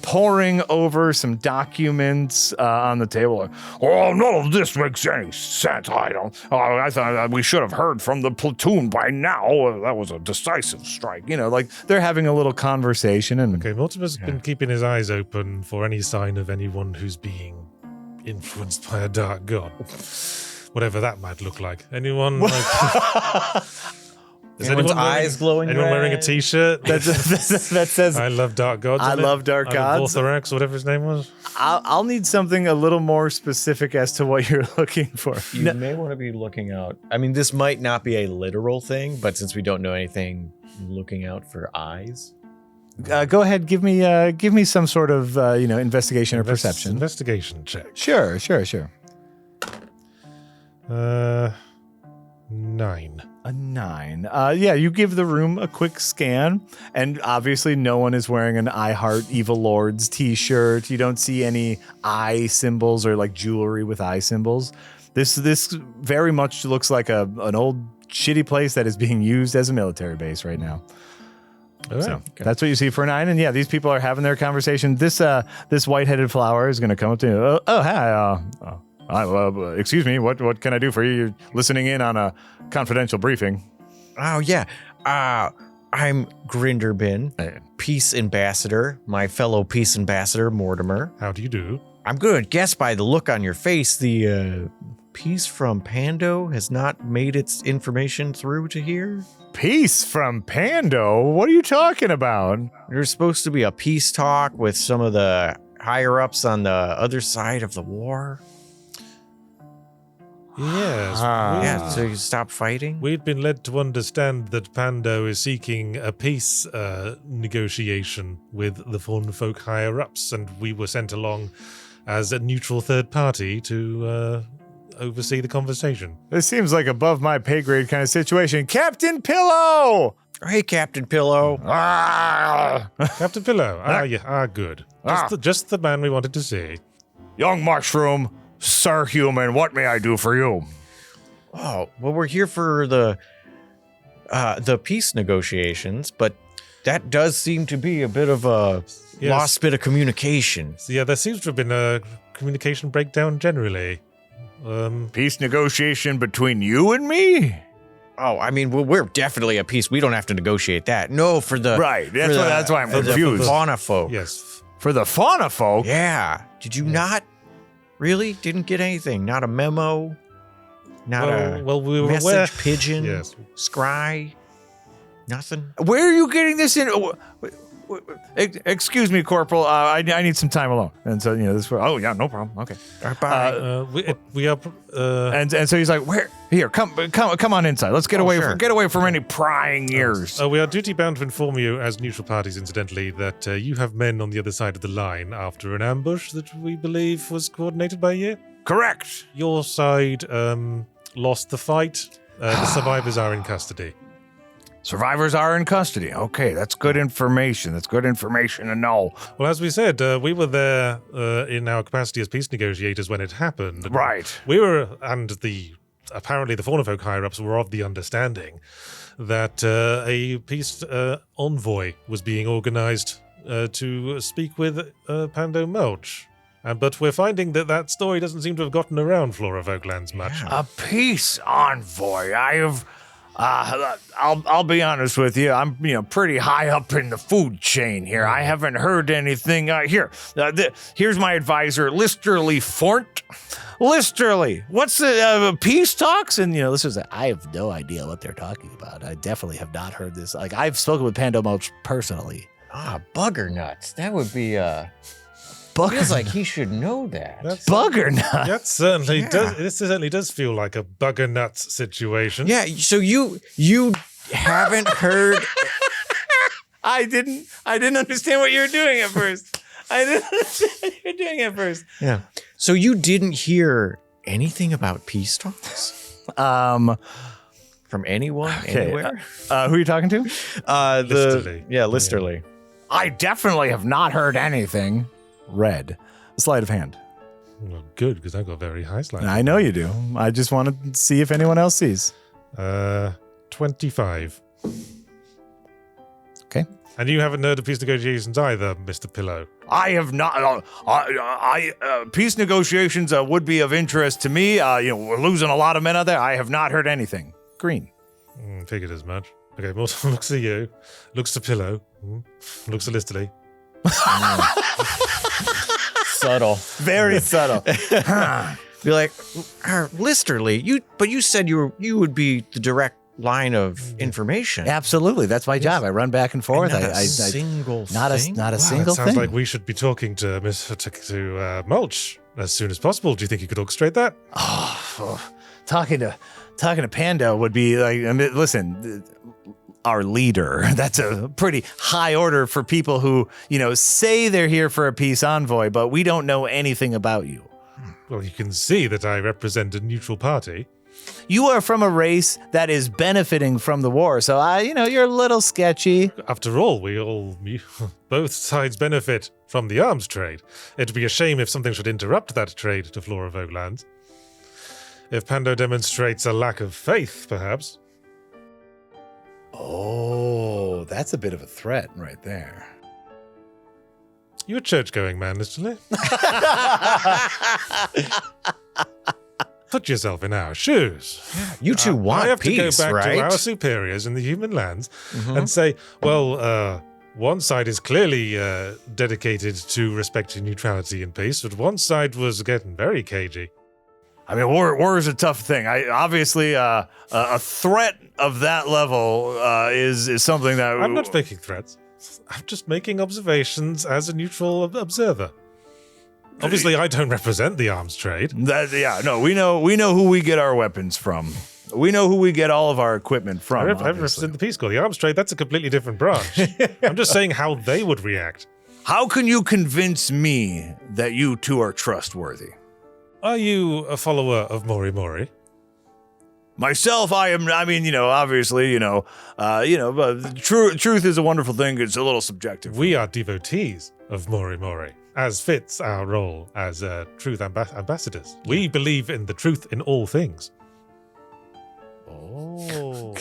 poring over some documents on the table. Oh, none of this makes any sense. I thought we should have heard from the platoon by now. That was a decisive strike. You know, like they're having a little conversation. And Okay, Mortimer's been keeping his eyes open for any sign of anyone who's being influenced by a dark god. Whatever that might look like. Anyone like... Is Anyone's anyone eyes glowing Anyone wearing a red? t-shirt? that says, I love dark gods. I on it? love dark gods. Vorthorax, whatever his name was. I'll need something a little more specific as to what you're looking for. You may want to be looking out. I mean, this might not be a literal thing, but since we don't know anything, looking out for eyes. Go ahead, give me some sort of investigation or perception. Investigation check. Sure. 9. A 9. Yeah, you give the room a quick scan, and obviously no one is wearing an I Heart Evil Lords t-shirt. You don't see any eye symbols or like jewelry with eye symbols. This very much looks like an old shitty place that is being used as a military base right now. All right. So that's what you see for 9. And yeah, these people are having their conversation. This white-headed flower is going to come up to you. Oh, hi. Excuse me. What can I do for you? You're listening in on a confidential briefing. Oh, yeah. I'm Grinderbin, Peace Ambassador, my fellow Peace Ambassador, Mortimer. How do you do? I'm going to guess by the look on your face, the piece from Pando has not made its information through to here. Peace from Pando? What are you talking about? There's supposed to be a peace talk with some of the higher-ups on the other side of the war. Yes. Yeah, so you stop fighting? We'd been led to understand that Pando is seeking a peace negotiation with the Fawn folk higher-ups, and we were sent along as a neutral third party to oversee the conversation. This seems like above my pay grade kind of situation. Captain Pillow! Hey, Captain Pillow. Captain Pillow, good. Just the man we wanted to see. Young Mushroom, Sir Human, what may I do for you? Oh, well, we're here for the peace negotiations, but that does seem to be a bit of a lost bit of communication. So, yeah, there seems to have been a communication breakdown generally. Peace negotiation between you and me? Oh, I mean, we're definitely at peace. We don't have to negotiate that. No, for the... Right, that's why I'm confused. For the fauna folk. Yes. For the fauna folk? Yeah. Did you not? Really? Didn't get anything? Not a memo? Not we were message aware. pigeon? Yes. Scry? Nothing? Where are you getting this in? Excuse me, Corporal. I need some time alone. And so, this. Oh, yeah, no problem. Okay. Bye. We are. And so he's like, "Where? Here, come on inside. Let's get away. Sure. Get away from any prying ears." We are duty bound to inform you, as neutral parties, incidentally, that you have men on the other side of the line after an ambush that we believe was coordinated by you. Correct. Your side lost the fight. The survivors are in custody. Survivors are in custody. Okay, that's good information. That's good information to know. Well, as we said, we were there in our capacity as peace negotiators when it happened. Right. We were, and apparently the Fauna folk higher-ups were of the understanding that a peace envoy was being organized to speak with Pando Mulch. But we're finding that story doesn't seem to have gotten around Flora Folklands much. A peace envoy. I'll be honest with you. I'm pretty high up in the food chain here. I haven't heard anything. Here's my advisor, Listerly Fort. Listerly, what's the peace talks? And this is. I have no idea what they're talking about. I definitely have not heard this. Like I've spoken with Pando Mulch personally. Bugger nuts. That would be feels like he should know that. Bugger nuts. That certainly does. This certainly does feel like a bugger nuts situation. Yeah. So you haven't heard. I didn't understand what you were doing at first. I didn't. You're doing it first. Yeah. So you didn't hear anything about peace talks from anyone, anywhere? Who are you talking to? Listerly. Listerly. I definitely have not heard anything. Red. Sleight of hand. Well, good, because I've got very high slides. I know you do. I just want to see if anyone else sees. 25. Okay. And you haven't heard of peace negotiations either, Mr. Pillow. I have not. Peace negotiations would be of interest to me. We're losing a lot of men out there. I have not heard anything. Green. Figured as much. Okay, Mortimer looks at you, looks to Pillow, looks at Listerly. Subtle. Very subtle. Be like, Listerly, you said you would be the direct line of information. Absolutely. That's my job. I run back and forth. Not a single not a thing? single Sounds thing. like we should be talking to Mulch as soon as possible. Do you think you could orchestrate that? Talking to Pando would be like, listen, our leader. That's a pretty high order for people who, say they're here for a peace envoy, but we don't know anything about you. Well, you can see that I represent a neutral party. You are from a race that is benefiting from the war, so you're a little sketchy. After all, both sides benefit from the arms trade. It'd be a shame if something should interrupt that trade to Flora Voglands. If Pando demonstrates a lack of faith, perhaps. Oh, that's a bit of a threat right there. You a church-going man, Listerly? Put yourself in our shoes. You two want I have peace, to go back right? to our superiors in the human lands and say, well, one side is clearly dedicated to respecting neutrality and peace, but one side was getting very cagey. I mean, war is a tough thing. Obviously, a threat of that level is something that... I'm not making threats. I'm just making observations as a neutral observer. Obviously, I don't represent the arms trade. we know who we get our weapons from. We know who we get all of our equipment from. I represent the Peace Corps. The arms trade, that's a completely different branch. I'm just saying how they would react. How can you convince me that you two are trustworthy? Are you a follower of Mori Mori? Myself, I am. I mean, obviously, but truth is a wonderful thing. It's a little subjective. We are devotees of Mori Mori, as fits our role as truth ambassadors. We believe in the truth in all things. Oh.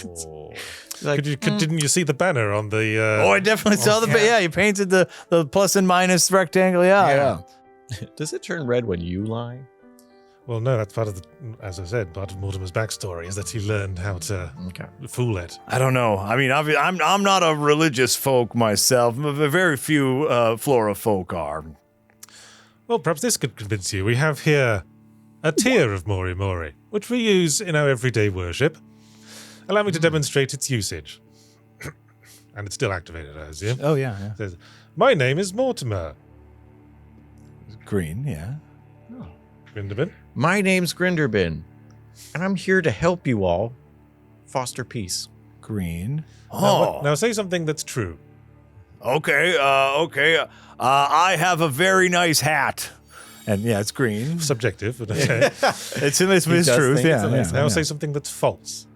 Didn't you see the banner on the... I definitely saw the... Yeah, you painted the plus and minus rectangle. Yeah. Does it turn red when you lie? Well, no, that's part of as I said, part of Mortimer's backstory is that he learned how to fool it. I don't know. I mean, I'm not a religious folk myself. Very few Flora folk are. Well, perhaps this could convince you. We have here a tier of Mori Mori, which we use in our everyday worship. Allow me to demonstrate its usage. And it's still activated, I assume. Oh, yeah. It says, my name is Mortimer. Green, yeah. Grinderbin. My name's Grinderbin, and I'm here to help you all foster peace. Green. Now say something that's true. Okay. I have a very nice hat. And yeah, it's green. Subjective, but okay. It's truth, yeah. Now say something that's false.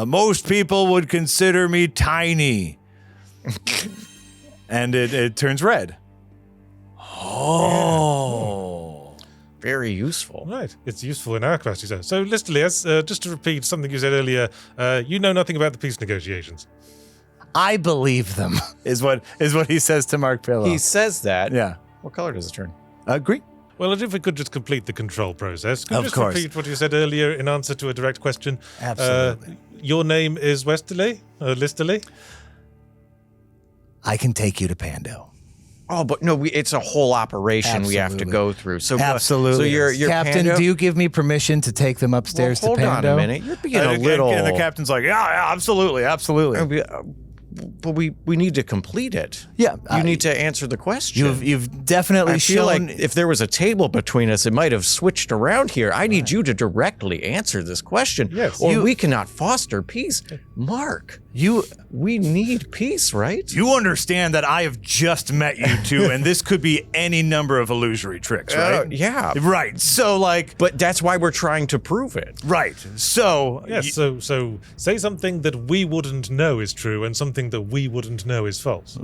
Most people would consider me tiny. And it turns red. Oh. Very useful. Right. It's useful in our capacity. So Listerly, just to repeat something you said earlier, you know nothing about the peace negotiations. I believe them, is what he says to Mark Pillow. He says that. Yeah. What color does it turn? Green. Well, if we could just complete the control process. Could you Of just course. repeat what you said earlier in answer to a direct question? Absolutely. Your name is Westerly? Listerly? I can take you to Pando. Oh, but no, it's a whole operation we have to Absolutely. go through. So Absolutely. So you're Captain, Pando? do you give me permission to take them upstairs Well, to Pando? hold on a minute. You're being a little... And the captain's like, yeah, absolutely. But Well, we need to complete it. Yeah. You need to answer the question. You've definitely I feel shown. like if there was a table between us, it might have switched around here. I need you to directly answer this question. Yes. Or we cannot foster peace. Mark, we need peace, right? You understand that I have just met you two, and this could be any number of illusory tricks, right? Yeah. Right. So, like, But that's why we're trying to prove it. right. So, Yes, so say something that we wouldn't know is true and something that we wouldn't know is false.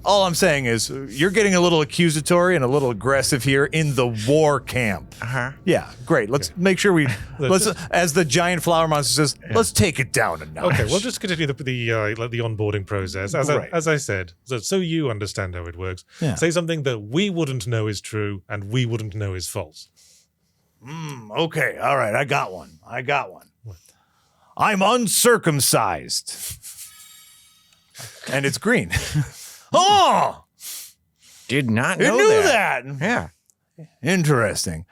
all I'm saying is you're getting a little accusatory and a little aggressive here in the war camp. Uh-huh. Yeah, great. Let's make sure let's, as the giant flower monster says, let's take it down a notch. Okay, we'll just continue the onboarding process. As I said, so you understand how it works. Yeah. Say something that we wouldn't know is true and we wouldn't know is false. Okay, all right, I got one. I'm uncircumcised. And it's green. Oh! Did not You know knew that. that. Yeah. Interesting.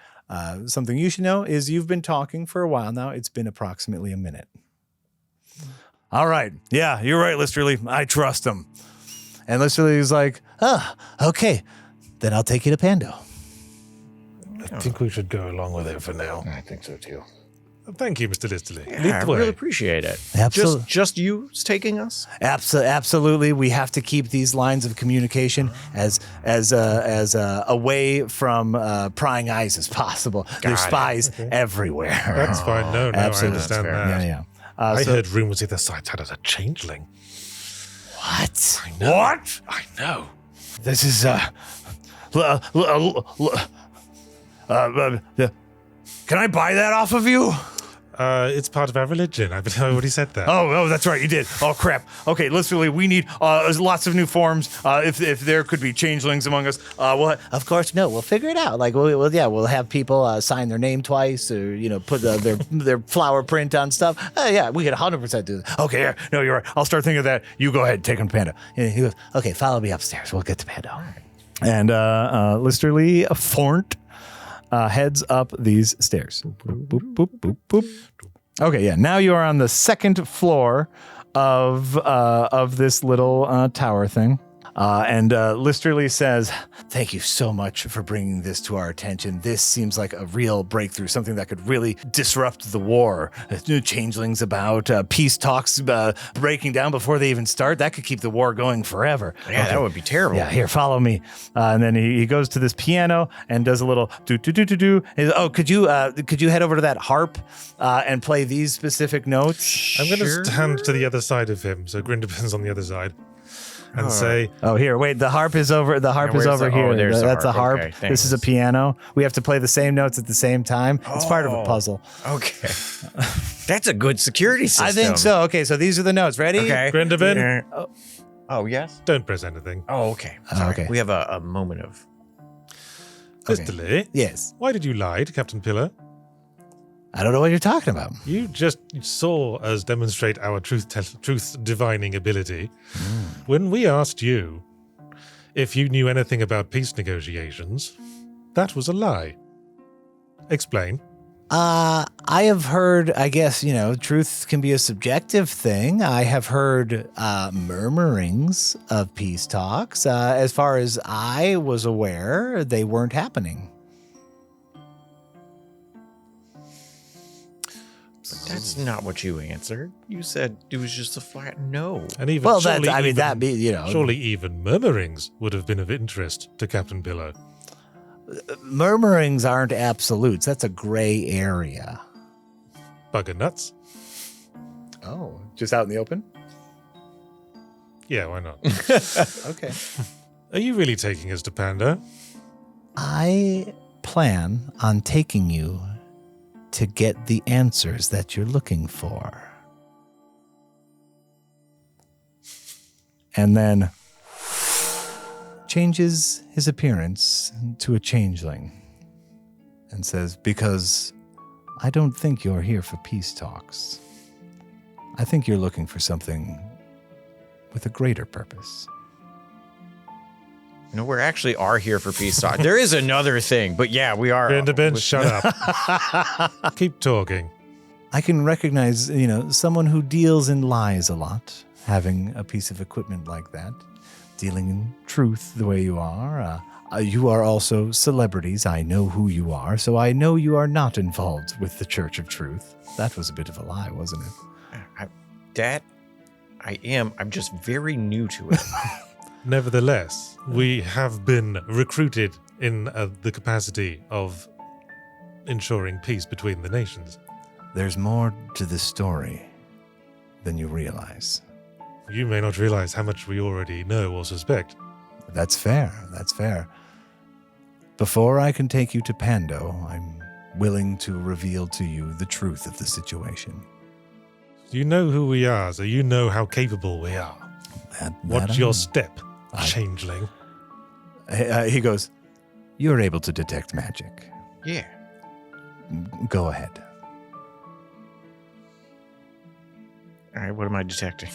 Something you should know is you've been talking for a while now. It's been approximately a minute. All right. Yeah, you're right, Listerly. I trust him. And Listerly is like, okay. Then I'll take you to Pando. I think we should go along with it for now. I think so too. Thank you, Mr. Listerly. Yeah, I really appreciate it. Absolutely. Just you taking us? Absolutely. We have to keep these lines of communication as away from prying eyes as possible. There's spies everywhere. That's fine. No, Absolutely. I understand that. Yeah. I heard rumors the other side had us a changeling. What? I know. What? I know. This is can I buy that off of you? It's part of our religion. I already said that. Oh, that's right, you did. Oh, crap. Okay, literally, we need lots of new forms. If there could be changelings among us, of course, no. We'll figure it out. Like, we'll have people sign their name twice, or put their flower print on stuff. Yeah, we could 100% do that. Okay, yeah, no, you're right. I'll start thinking of that. You go ahead, take him to Pando. And he goes, okay, follow me upstairs. We'll get to Pando. And Listerly Fornt heads up these stairs. Boop, boop, boop, boop, boop. Okay, yeah. Now you are on the second floor of this little tower thing. And Listerly says, thank you so much for bringing this to our attention. This seems like a real breakthrough, something that could really disrupt the war. New changelings about, peace talks breaking down before they even start. That could keep the war going forever. Yeah, that would be terrible. Yeah, here, follow me. And then he goes to this piano and does a little do-do-do-do-do. Could you head over to that harp and play these specific notes? I'm going to stand to the other side of him, so Grindapin's on the other side, and say, "Oh, here, wait. The harp is over. The harp is over here. That's a harp. Okay, this is a piano. We have to play the same notes at the same time. It's part of a puzzle. Okay. That's a good security system. I think so. Okay, so these are the notes. Ready? Okay. Grindapin, Oh, yes? don't press anything. Oh, okay. Sorry. okay. We have a moment of... Listerly, Yes. why did you lie to Captain Pillar? I don't know what you're talking about. You just saw us demonstrate our truth divining ability. When we asked you if you knew anything about peace negotiations, that was a lie. Explain. I have heard, I guess, truth can be a subjective thing. I have heard murmurings of peace talks. As far as I was aware, they weren't happening. That's not what you answered. You said it was just a flat no. And even Well, surely surely even murmurings would have been of interest to Captain Pillar. murmurings aren't absolutes. That's a gray area. Bugger nuts. Oh, just out in the open? Yeah, why not? Okay. Are you really taking us to Panda? I plan on taking you to get the answers that you're looking for. And then changes his appearance to a changeling and says, because I don't think you're here for peace talks. I think you're looking for something with a greater purpose. We actually are here for peace talk. There is another thing, but yeah, we are. Grindapin, shut up. Keep talking. I can recognize, someone who deals in lies a lot. having a piece of equipment like that, dealing in truth the way you are. You are also celebrities. I know who you are, so I know you are not involved with the Church of Truth. That was a bit of a lie, wasn't it? Dad, I am. I'm just very new to it. Nevertheless, we have been recruited in the capacity of ensuring peace between the nations. There's more to this story than you realize. You may not realize how much we already know or suspect. That's fair. That's fair. Before I can take you to Pando, I'm willing to reveal to you the truth of the situation. You know who we are, so you know how capable we are. What's your step, changeling? He goes, you're able to detect magic. Yeah. Go ahead. All right, what am I detecting?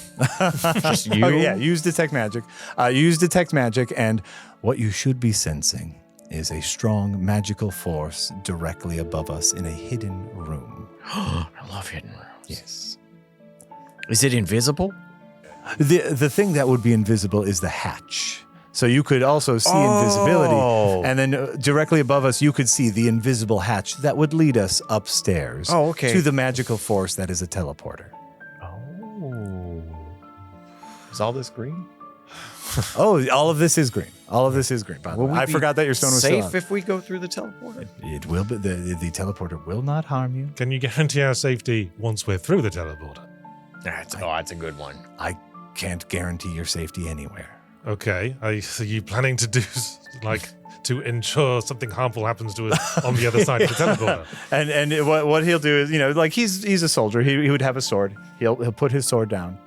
Just you? Oh, yeah, use detect magic. Use detect magic, and what you should be sensing is a strong magical force directly above us in a hidden room. I love hidden rooms. Yes. Is it invisible? The thing that would be invisible is the hatch. So you could also see invisibility, and then directly above us, you could see the invisible hatch that would lead us upstairs to the magical force that is a teleporter. Oh. Is all this green? Oh, all of this is green. All of this is green. By the way, I forgot that your stone was still on. safe if we go through the teleporter? It will be. The teleporter will not harm you. Can you guarantee our safety once we're through the teleporter? That's a good one. I can't guarantee your safety anywhere. Okay. Are you planning to do, to ensure something harmful happens to us on the other side of the teleporter? And what he'll do is, he's a soldier. He would have a sword. He'll put his sword down.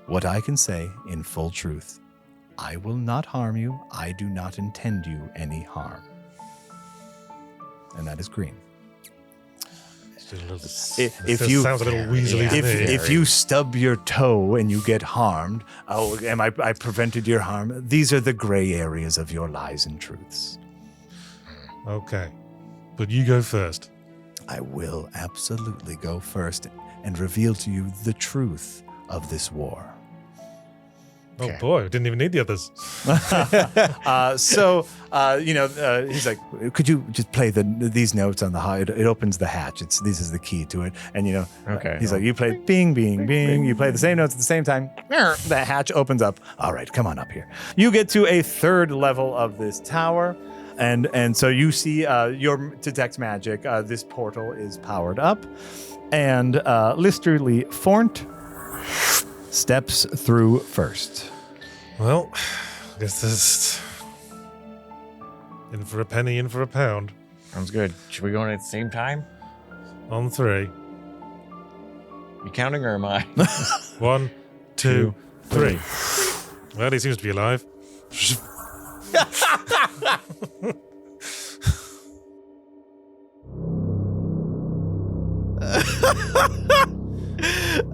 What I can say in full truth, I will not harm you. I do not intend you any harm. And that is green. If you sounds a little weaselly to me. If you stub your toe and you get harmed, I prevented your harm. These are the gray areas of your lies and truths. Okay, but you go first. I will absolutely go first and reveal to you the truth of this war. Oh boy, I didn't even need the others. He's like, could you just play these notes on the it opens the hatch. This is the key to it. And he's like, you play bing, bing, bing. You play the same notes at the same time. The hatch opens up. All right, come on up here. You get to a third level of this tower. And so you see your detect magic. This portal is powered up. And Listerly Fornt steps through first. Well, I guess this in for a penny, in for a pound. Sounds good. Should we go in at the same time? On 3. You counting or am I? 1, 2, 3. Well, he seems to be alive.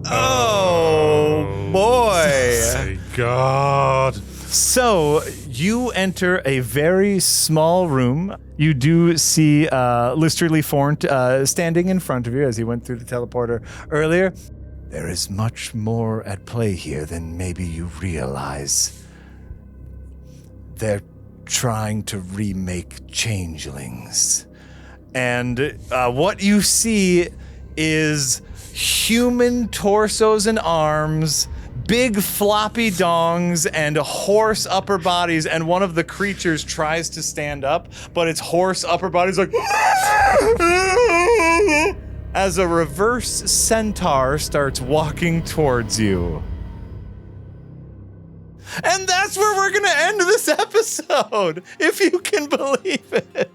Oh boy! Say God. So you enter a very small room. You do see Listerly Fornt standing in front of you as he went through the teleporter earlier. There is much more at play here than maybe you realize. They're trying to remake changelings. And what you see is human torsos and arms, big floppy dongs, and horse upper bodies, and one of the creatures tries to stand up, but its horse upper body's like as a reverse centaur starts walking towards you. And that's where we're gonna end this episode, if you can believe it.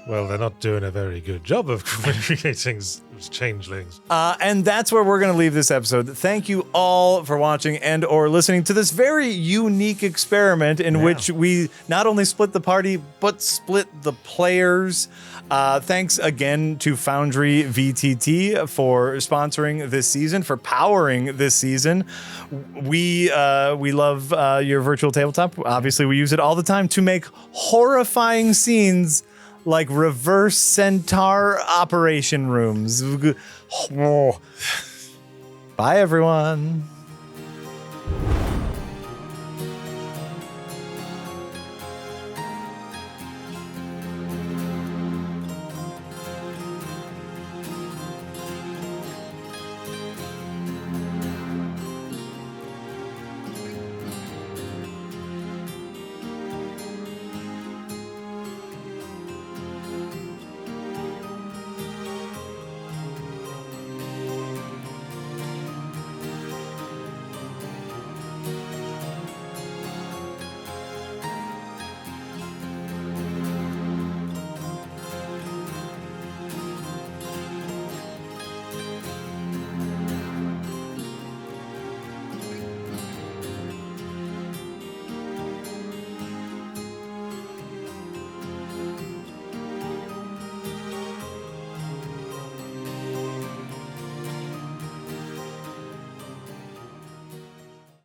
Well, they're not doing a very good job of creating changelings. And that's where we're going to leave this episode. Thank you all for watching and or listening to this very unique experiment in which we not only split the party, but split the players. Thanks again to Foundry VTT for sponsoring this season, for powering this season. We love your virtual tabletop. Obviously, we use it all the time to make horrifying scenes like reverse centaur operation rooms. Bye, everyone.